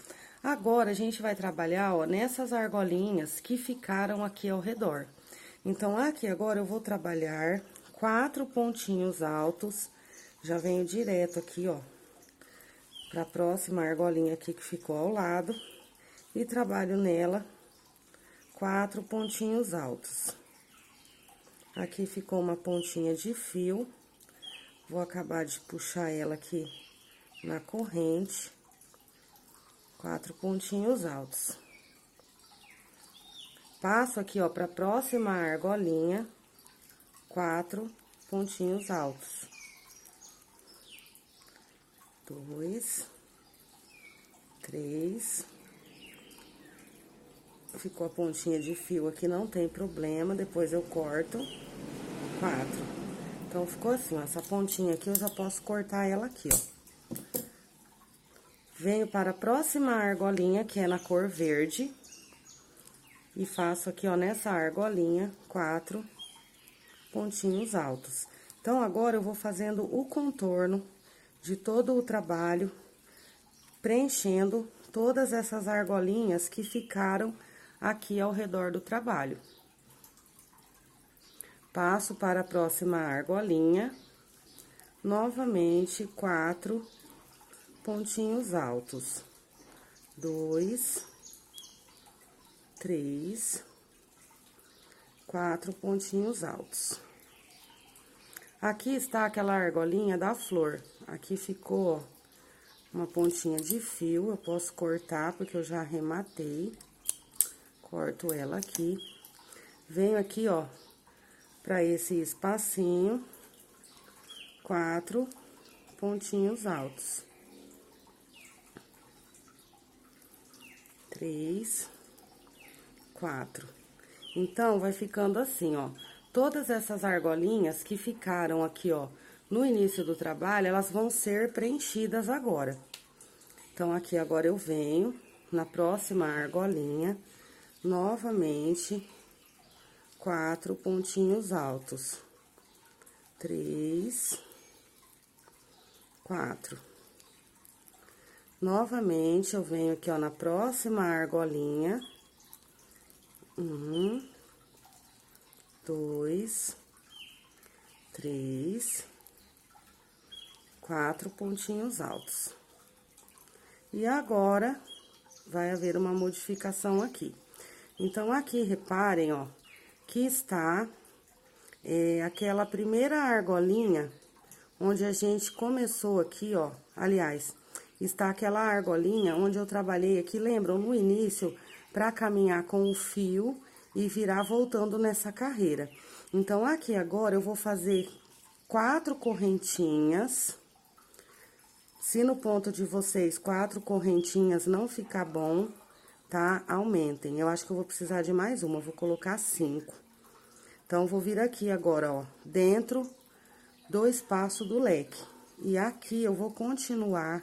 Agora, a gente vai trabalhar, ó, nessas argolinhas que ficaram aqui ao redor. Então, aqui agora eu vou trabalhar 4 pontinhos altos, já venho direto aqui, ó, pra próxima argolinha aqui que ficou ao lado, e trabalho nela 4 pontinhos altos. Aqui ficou uma pontinha de fio, vou acabar de puxar ela aqui na corrente, 4 pontinhos altos. Passo aqui, ó, pra próxima argolinha, 4 pontinhos altos. 2, 3. Ficou a pontinha de fio aqui, não tem problema, depois eu corto. 4. Então, ficou assim, ó, essa pontinha aqui eu já posso cortar ela aqui, ó. Venho para a próxima argolinha, que é na cor verde. E faço aqui, ó, nessa argolinha, 4 pontinhos altos. Então, agora, eu vou fazendo o contorno de todo o trabalho, preenchendo todas essas argolinhas que ficaram aqui ao redor do trabalho. Passo para a próxima argolinha, novamente, 4 pontinhos altos. 2, 3, 4 pontinhos altos. Aqui está aquela argolinha da flor. Aqui ficou, ó, uma pontinha de fio. Eu posso cortar, porque eu já arrematei. Corto ela aqui. Venho aqui, ó, pra esse espacinho, 4 pontinhos altos. 3, 4. Então, vai ficando assim, ó. Todas essas argolinhas que ficaram aqui, ó, no início do trabalho, elas vão ser preenchidas agora. Então, aqui agora eu venho na próxima argolinha, novamente, 4 pontinhos altos. 3, 4. Novamente, eu venho aqui, ó, na próxima argolinha. 1, 2, 3, 4 pontinhos altos. E agora, vai haver uma modificação aqui. Então, aqui, reparem, ó, que está aquela primeira argolinha, onde a gente começou aqui, ó, aliás, está aquela argolinha onde eu trabalhei aqui, lembram, no início, para caminhar com o fio e virar voltando nessa carreira. Então, aqui agora, eu vou fazer 4 correntinhas. Se no ponto de vocês 4 correntinhas não ficar bom, tá? Aumentem. Eu acho que eu vou precisar de mais uma, eu vou colocar 5. Então, vou vir aqui agora, ó, dentro do espaço do leque. E aqui eu vou continuar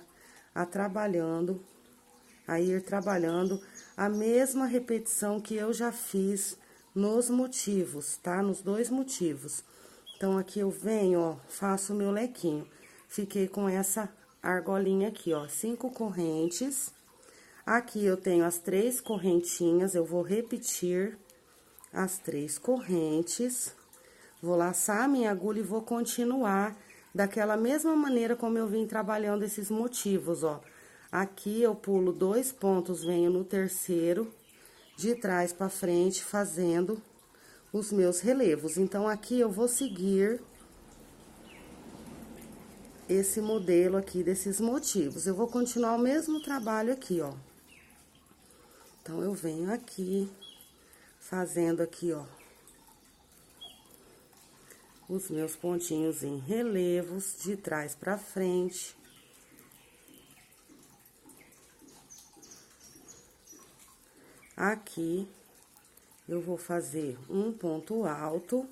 a ir trabalhando a mesma repetição que eu já fiz nos motivos, tá? Nos 2 motivos. Então, aqui eu venho, ó, faço o meu lequinho. Fiquei com essa argolinha aqui, ó, 5 correntes. Aqui eu tenho as 3 correntinhas, eu vou repetir as 3 correntes. Vou laçar a minha agulha e vou continuar daquela mesma maneira como eu vim trabalhando esses motivos, ó. Aqui eu pulo 2 pontos, venho no terceiro, de trás pra frente, fazendo os meus relevos. Então, aqui eu vou seguir esse modelo aqui desses motivos. Eu vou continuar o mesmo trabalho aqui, ó. Então, eu venho aqui, fazendo aqui, ó, os meus pontinhos em relevos, de trás pra frente. Aqui, eu vou fazer um ponto alto,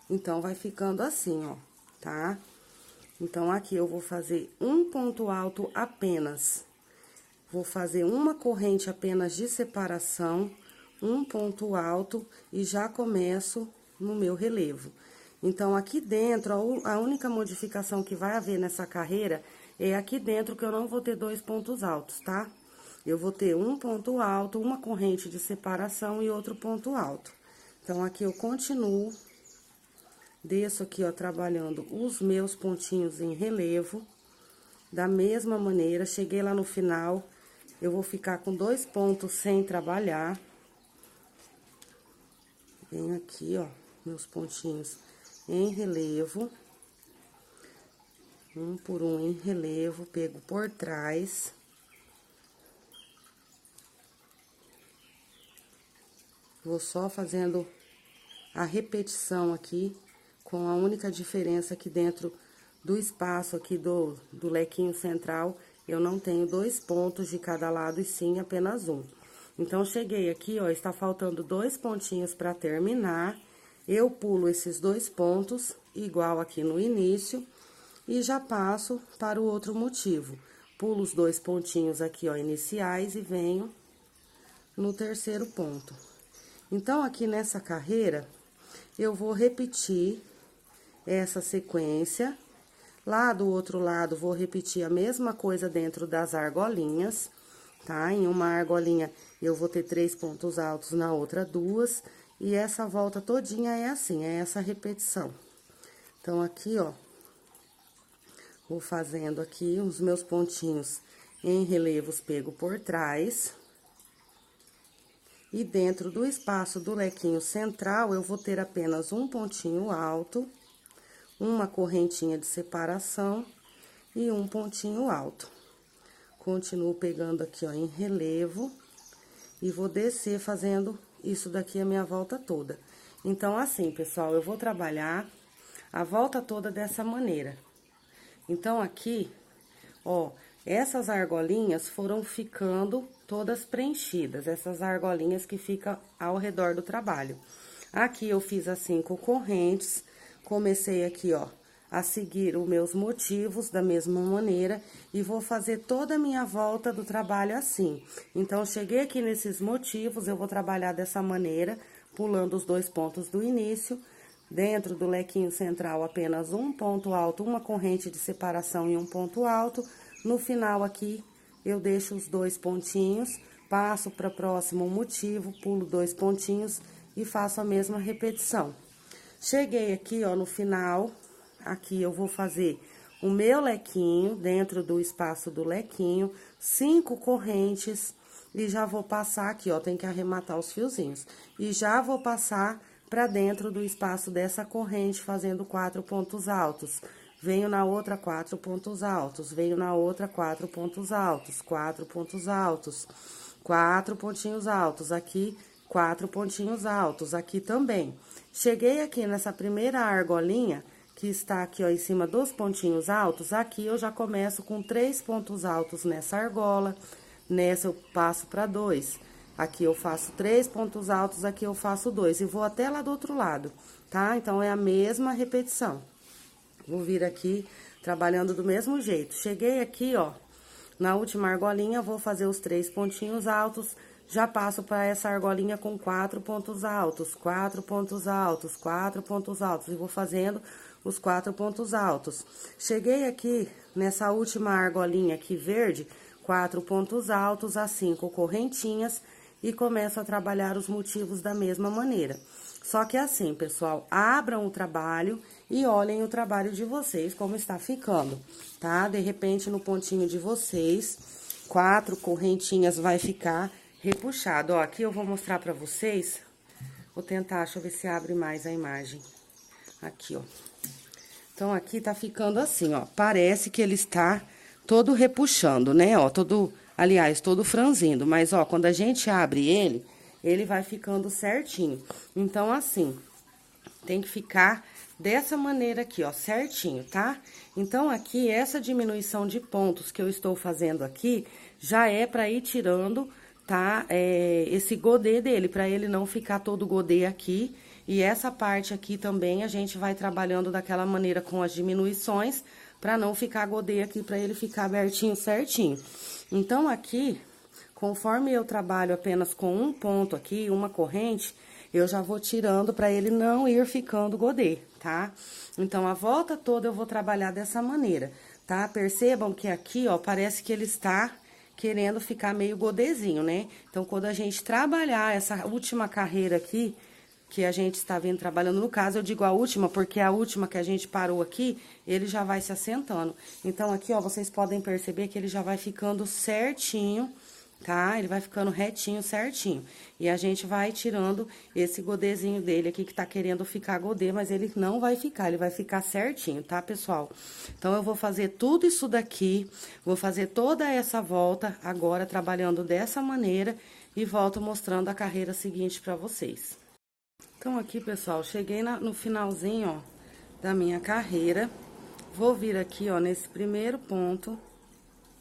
então, vai ficando assim, ó, tá? Então, aqui eu vou fazer um ponto alto apenas. Vou fazer uma corrente apenas de separação, um ponto alto e já começo no meu relevo. Então, aqui dentro, a única modificação que vai haver nessa carreira é aqui dentro que eu não vou ter 2 pontos altos, tá? Eu vou ter um ponto alto, uma corrente de separação e outro ponto alto. Então, aqui eu continuo, desço aqui, ó, trabalhando os meus pontinhos em relevo, da mesma maneira, cheguei lá no final, eu vou ficar com 2 pontos sem trabalhar. Venho aqui, ó, meus pontinhos em relevo, um por um em relevo, pego por trás. Vou só fazendo a repetição aqui, com a única diferença aqui dentro do espaço aqui do lequinho central, eu não tenho 2 pontos de cada lado, e sim apenas um. Então, cheguei aqui, ó, está faltando 2 pontinhos para terminar. Eu pulo esses 2 pontos, igual aqui no início, e já passo para o outro motivo. Pulo os 2 pontinhos aqui, ó, iniciais, e venho no terceiro ponto. Então, aqui nessa carreira, eu vou repetir essa sequência. Lá do outro lado, vou repetir a mesma coisa dentro das argolinhas, tá? Em uma argolinha, eu vou ter 3 pontos altos, na outra 2, e essa volta todinha é assim, é essa repetição. Então, aqui, ó, vou fazendo aqui os meus pontinhos em relevos pego por trás. E dentro do espaço do lequinho central, eu vou ter apenas um pontinho alto, uma correntinha de separação e um pontinho alto. Continuo pegando aqui, ó, em relevo e vou descer fazendo isso daqui a minha volta toda. Então, assim, pessoal, eu vou trabalhar a volta toda dessa maneira. Então, aqui, ó, essas argolinhas foram ficando todas preenchidas, essas argolinhas que ficam ao redor do trabalho. Aqui eu fiz as 5 correntes, comecei aqui, ó, a seguir os meus motivos da mesma maneira e vou fazer toda a minha volta do trabalho assim. Então, cheguei aqui nesses motivos, eu vou trabalhar dessa maneira, pulando os 2 pontos do início. Dentro do lequinho central, apenas um ponto alto, uma corrente de separação e um ponto alto. No final aqui, eu deixo os 2 pontinhos, passo para o próximo motivo, pulo 2 pontinhos e faço a mesma repetição. Cheguei aqui, ó, no final, aqui eu vou fazer o meu lequinho, dentro do espaço do lequinho, 5 correntes e já vou passar aqui, ó, tem que arrematar os fiozinhos. E já vou passar para dentro do espaço dessa corrente, fazendo 4 pontos altos. Venho na outra 4 pontos altos, venho na outra 4 pontos altos, 4 pontos altos, 4 pontinhos altos, aqui 4 pontinhos altos, aqui também. Cheguei aqui nessa primeira argolinha, que está aqui, ó, em cima dos pontinhos altos, aqui eu já começo com 3 pontos altos nessa argola, nessa eu passo para 2. Aqui eu faço 3 pontos altos, aqui eu faço 2 e vou até lá do outro lado, tá? Então, é a mesma repetição. Vou vir aqui trabalhando do mesmo jeito. Cheguei aqui, ó, na última argolinha, vou fazer os 3 pontinhos altos, já passo para essa argolinha com 4 pontos altos, 4 pontos altos, 4 pontos altos, e vou fazendo os 4 pontos altos. Cheguei aqui nessa última argolinha aqui verde, 4 pontos altos, as 5 correntinhas, e começo a trabalhar os motivos da mesma maneira. Só que assim, pessoal, abram o trabalho e olhem o trabalho de vocês, como está ficando, tá? De repente, no pontinho de vocês, 4 correntinhas vai ficar repuxado. Ó, aqui eu vou mostrar pra vocês, vou tentar, deixa eu ver se abre mais a imagem. Aqui, ó. Então, aqui tá ficando assim, ó, parece que ele está todo repuxando, né, ó, aliás, todo franzindo, mas, ó, quando a gente abre ele, ele vai ficando certinho. Então, assim, tem que ficar dessa maneira aqui, ó, certinho, tá? Então, aqui, essa diminuição de pontos que eu estou fazendo aqui, já é pra ir tirando, tá, esse godê dele, pra ele não ficar todo godê aqui. E essa parte aqui também, a gente vai trabalhando daquela maneira com as diminuições, pra não ficar godê aqui, pra ele ficar abertinho certinho. Então, aqui, conforme eu trabalho apenas com um ponto aqui, uma corrente, eu já vou tirando pra ele não ir ficando godê, tá? Então, a volta toda eu vou trabalhar dessa maneira, tá? Percebam que aqui, ó, parece que ele está querendo ficar meio godêzinho, né? Então, quando a gente trabalhar essa última carreira aqui, que a gente está vindo trabalhando, no caso, eu digo a última, porque a última que a gente parou aqui, ele já vai se assentando. Então, aqui, ó, vocês podem perceber que ele já vai ficando certinho, tá? Ele vai ficando retinho, certinho. E a gente vai tirando esse godêzinho dele aqui, que tá querendo ficar godê, mas ele não vai ficar, ele vai ficar certinho, tá, pessoal? Então, eu vou fazer tudo isso daqui, vou fazer toda essa volta, agora, trabalhando dessa maneira, e volto mostrando a carreira seguinte pra vocês. Então, aqui, pessoal, cheguei no finalzinho, ó, da minha carreira. Vou vir aqui, ó, nesse primeiro ponto,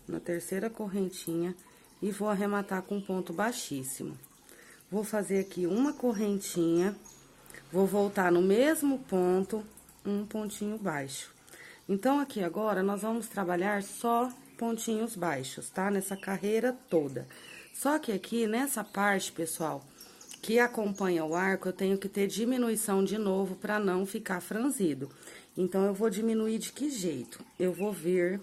na terceira correntinha, e vou arrematar com um ponto baixíssimo. Vou fazer aqui uma correntinha, vou voltar no mesmo ponto, um pontinho baixo. Então, aqui agora, nós vamos trabalhar só pontinhos baixos, tá? Nessa carreira toda. Só que aqui, nessa parte, pessoal, que acompanha o arco, eu tenho que ter diminuição de novo para não ficar franzido. Então, eu vou diminuir de que jeito? Eu vou vir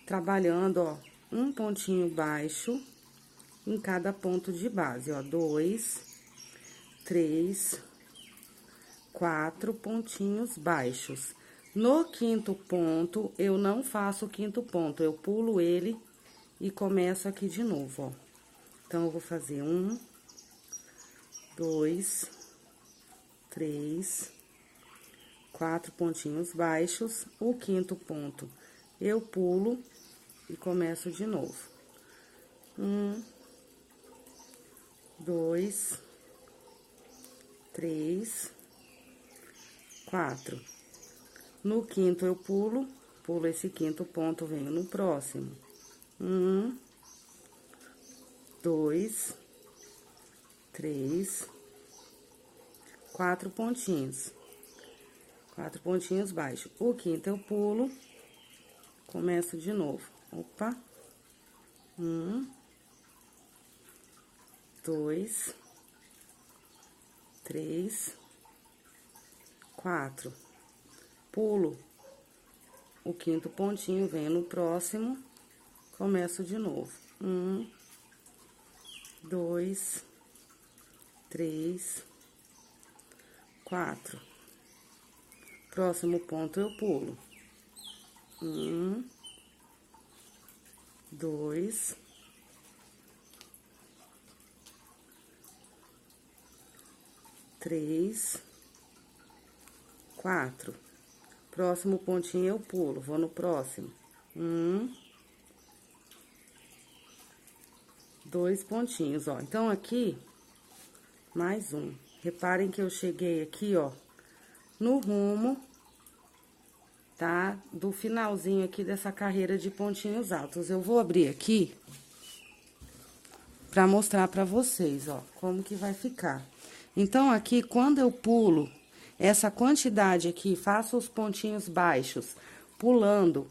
trabalhando, ó, um pontinho baixo em cada ponto de base, ó, 2, 3, 4 pontinhos baixos. No quinto ponto, eu não faço o quinto ponto, eu pulo ele e começo aqui de novo, ó. Então, eu vou fazer 1, 2, 3, 4 pontinhos baixos, o 5º ponto eu pulo e começo de novo. 1, 2, 3, 4. No 5º eu pulo esse 5º ponto, venho no próximo. 1, 2, 3, 4 pontinhos. 4 pontinhos baixos. O 5º eu pulo, começo de novo. Opa. 1, 2, 3, 4. Pulo o 5º pontinho, venho no próximo, começo de novo. 1, 2, 3, 4. Próximo ponto eu pulo. 1, 2, 3, 4. Próximo pontinho eu pulo, vou no próximo. 1, 2 pontinhos, ó. Então, aqui, mais um. Reparem que eu cheguei aqui, ó, no rumo, tá? Do finalzinho aqui dessa carreira de pontinhos altos. Eu vou abrir aqui pra mostrar pra vocês, ó, como que vai ficar. Então, aqui, quando eu pulo essa quantidade aqui, faço os pontinhos baixos, pulando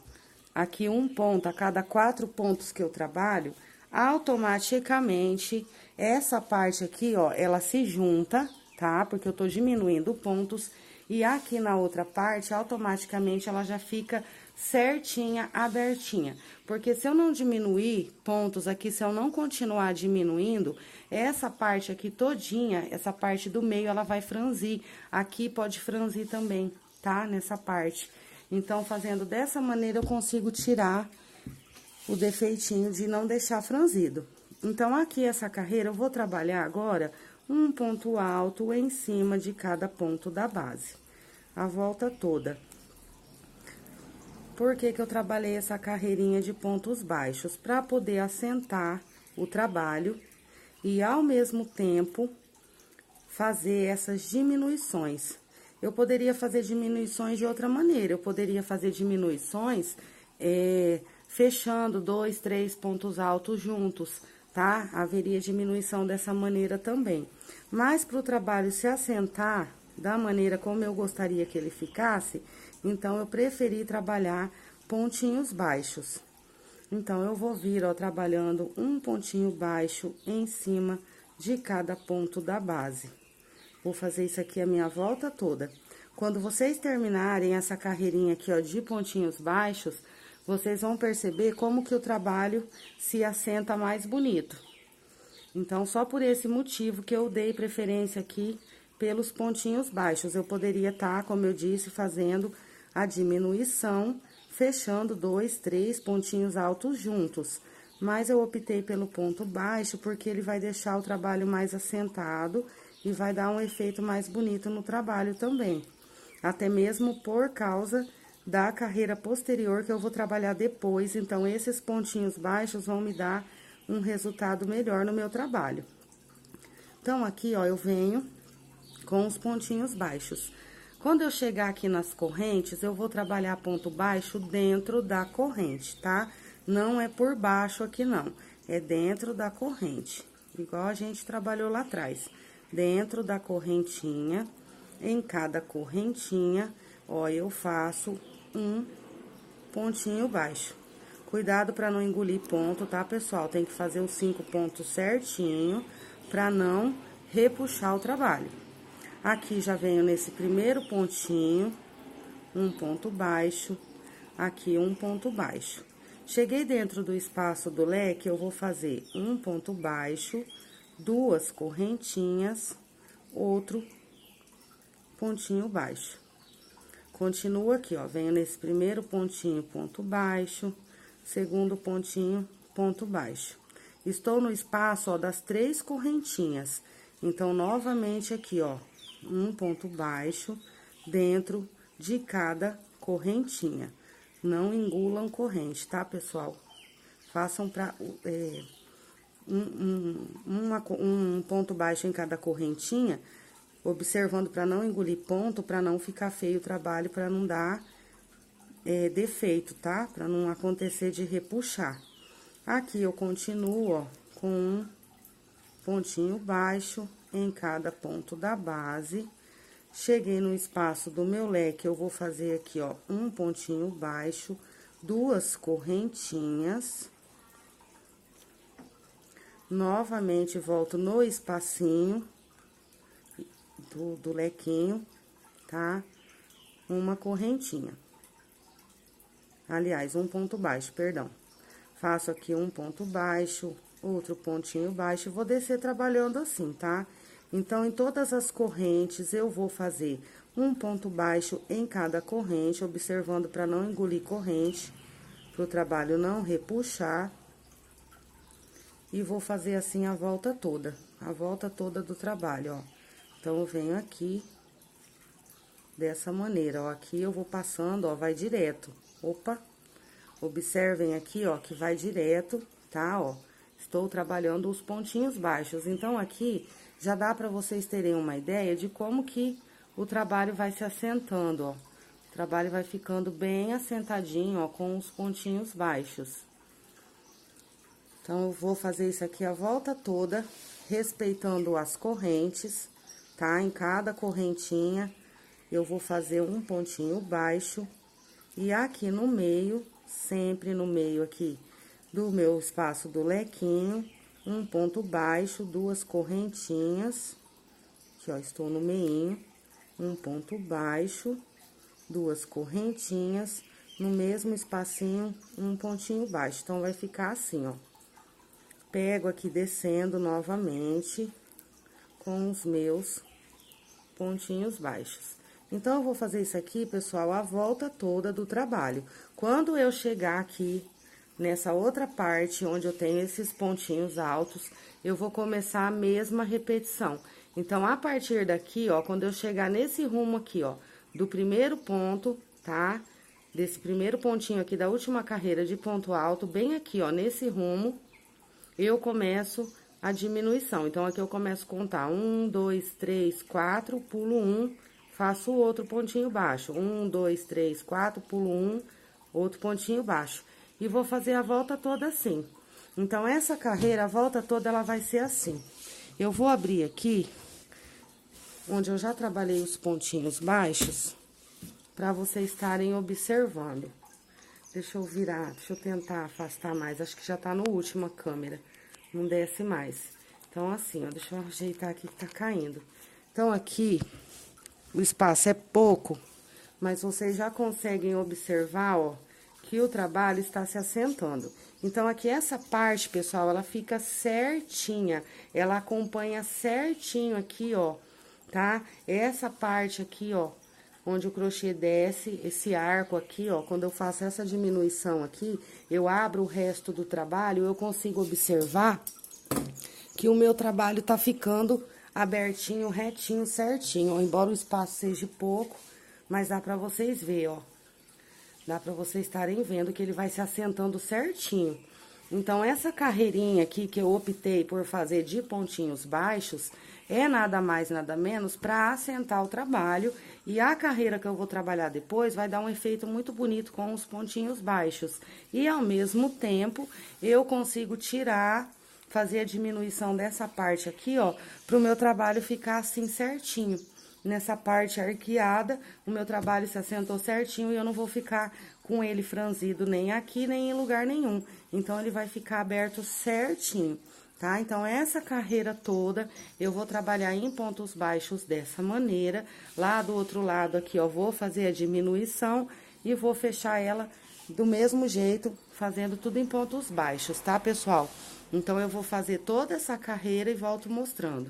aqui um ponto a cada 4 pontos que eu trabalho, automaticamente, essa parte aqui, ó, ela se junta, tá? Porque eu tô diminuindo pontos, e aqui na outra parte, automaticamente, ela já fica certinha, abertinha. Porque se eu não diminuir pontos aqui, se eu não continuar diminuindo, essa parte aqui todinha, essa parte do meio, ela vai franzir. Aqui pode franzir também, tá? Nessa parte. Então, fazendo dessa maneira, eu consigo tirar o defeitinho de não deixar franzido. Então, aqui essa carreira, eu vou trabalhar agora um ponto alto em cima de cada ponto da base. A volta toda. Por que que eu trabalhei essa carreirinha de pontos baixos? Para poder assentar o trabalho e, ao mesmo tempo, fazer essas diminuições. Eu poderia fazer diminuições de outra maneira. Eu poderia fazer diminuições fechando 2, 3 pontos altos juntos, tá? Haveria diminuição dessa maneira também. Mas, para o trabalho se assentar da maneira como eu gostaria que ele ficasse, então, eu preferi trabalhar pontinhos baixos. Então, eu vou vir, ó, trabalhando um pontinho baixo em cima de cada ponto da base. Vou fazer isso aqui a minha volta toda. Quando vocês terminarem essa carreirinha aqui, ó, de pontinhos baixos, vocês vão perceber como que o trabalho se assenta mais bonito. Então, só por esse motivo que eu dei preferência aqui pelos pontinhos baixos. Eu poderia estar, como eu disse, fazendo a diminuição, fechando 2, 3 pontinhos altos juntos. Mas eu optei pelo ponto baixo, porque ele vai deixar o trabalho mais assentado e vai dar um efeito mais bonito no trabalho também. Até mesmo por causa da carreira posterior que eu vou trabalhar depois. Então, esses pontinhos baixos vão me dar um resultado melhor no meu trabalho. Então, aqui, ó, eu venho com os pontinhos baixos. Quando eu chegar aqui nas correntes, eu vou trabalhar ponto baixo dentro da corrente, tá? Não é por baixo aqui, não. É dentro da corrente, igual a gente trabalhou lá atrás. Dentro da correntinha, em cada correntinha, ó, eu faço um pontinho baixo. Cuidado para não engolir ponto, tá, pessoal? Tem que fazer os 5 pontos certinho, para não repuxar o trabalho. Aqui, já venho nesse primeiro pontinho, um ponto baixo, aqui um ponto baixo. Cheguei dentro do espaço do leque, eu vou fazer um ponto baixo, 2 correntinhas, outro pontinho baixo. Continuo aqui, ó, venho nesse primeiro pontinho, ponto baixo, segundo pontinho, ponto baixo. Estou no espaço, ó, das 3 correntinhas. Então, novamente aqui, ó, um ponto baixo dentro de cada correntinha. Não engulam corrente, tá, pessoal? Façam um ponto baixo em cada correntinha, observando para não engolir ponto, para não ficar feio o trabalho, para não dar defeito, tá? Para não acontecer de repuxar. Aqui eu continuo, ó, com um pontinho baixo em cada ponto da base. Cheguei no espaço do meu leque, eu vou fazer aqui, ó, um pontinho baixo, 2 correntinhas. Novamente, volto no espacinho do lequinho, tá? Uma correntinha. Aliás, um ponto baixo, perdão. Faço aqui um ponto baixo, outro pontinho baixo, e vou descer trabalhando assim, tá? Então, em todas as correntes, eu vou fazer um ponto baixo em cada corrente, observando para não engolir corrente, para o trabalho não repuxar. E vou fazer assim a volta toda do trabalho, ó. Então, eu venho aqui, dessa maneira, ó. Aqui eu vou passando, ó, vai direto. Opa! Observem aqui, ó, que vai direto, tá, ó. Estou trabalhando os pontinhos baixos. Então, aqui, já dá pra vocês terem uma ideia de como que o trabalho vai se assentando, ó. O trabalho vai ficando bem assentadinho, ó, com os pontinhos baixos. Então, eu vou fazer isso aqui a volta toda, respeitando as correntes, tá? Em cada correntinha, eu vou fazer um pontinho baixo. E aqui no meio, sempre no meio aqui do meu espaço do lequinho, um ponto baixo, 2 correntinhas. Aqui, ó, estou no meinho, um ponto baixo, 2 correntinhas, no mesmo espacinho, um pontinho baixo. Então, vai ficar assim, ó. Pego aqui descendo novamente com os meus pontinhos baixos. Então, eu vou fazer isso aqui, pessoal, a volta toda do trabalho. Quando eu chegar aqui, nessa outra parte, onde eu tenho esses pontinhos altos, eu vou começar a mesma repetição. Então, a partir daqui, ó, quando eu chegar nesse rumo aqui, ó, do primeiro ponto, tá? Desse primeiro pontinho aqui da última carreira de ponto alto, bem aqui, ó, nesse rumo, eu começo a diminuição. Então, aqui eu começo a contar 1, 2, 3, 4, pulo 1, faço outro pontinho baixo. 1, 2, 3, 4, pulo 1, outro pontinho baixo. E vou fazer a volta toda assim. Então, essa carreira, a volta toda, ela vai ser assim. Eu vou abrir aqui, onde eu já trabalhei os pontinhos baixos, pra vocês estarem observando. Deixa eu virar, deixa eu tentar afastar mais. Acho que já tá no último a câmera, não desce mais. Então, assim, ó, deixa eu ajeitar aqui que tá caindo. Então, aqui, o espaço é pouco, mas vocês já conseguem observar, ó, que o trabalho está se assentando. Então, aqui, essa parte, pessoal, ela fica certinha, ela acompanha certinho aqui, ó, tá? Essa parte aqui, ó, onde o crochê desce, esse arco aqui, ó, quando eu faço essa diminuição aqui, eu abro o resto do trabalho, eu consigo observar que o meu trabalho tá ficando abertinho, retinho, certinho, ó, embora o espaço seja pouco, mas dá pra vocês verem, ó. Dá pra vocês estarem vendo que ele vai se assentando certinho. Então, essa carreirinha aqui que eu optei por fazer de pontinhos baixos, é nada mais, nada menos pra assentar o trabalho. E a carreira que eu vou trabalhar depois vai dar um efeito muito bonito com os pontinhos baixos. E, ao mesmo tempo, eu consigo tirar, fazer a diminuição dessa parte aqui, ó, pro meu trabalho ficar assim certinho. Nessa parte arqueada, o meu trabalho se assentou certinho e eu não vou ficar com ele franzido nem aqui, nem em lugar nenhum. Então, ele vai ficar aberto certinho, tá? Então, essa carreira toda, eu vou trabalhar em pontos baixos dessa maneira. Lá do outro lado aqui, ó, vou fazer a diminuição e vou fechar ela do mesmo jeito, fazendo tudo em pontos baixos, tá, pessoal? Então, eu vou fazer toda essa carreira e volto mostrando.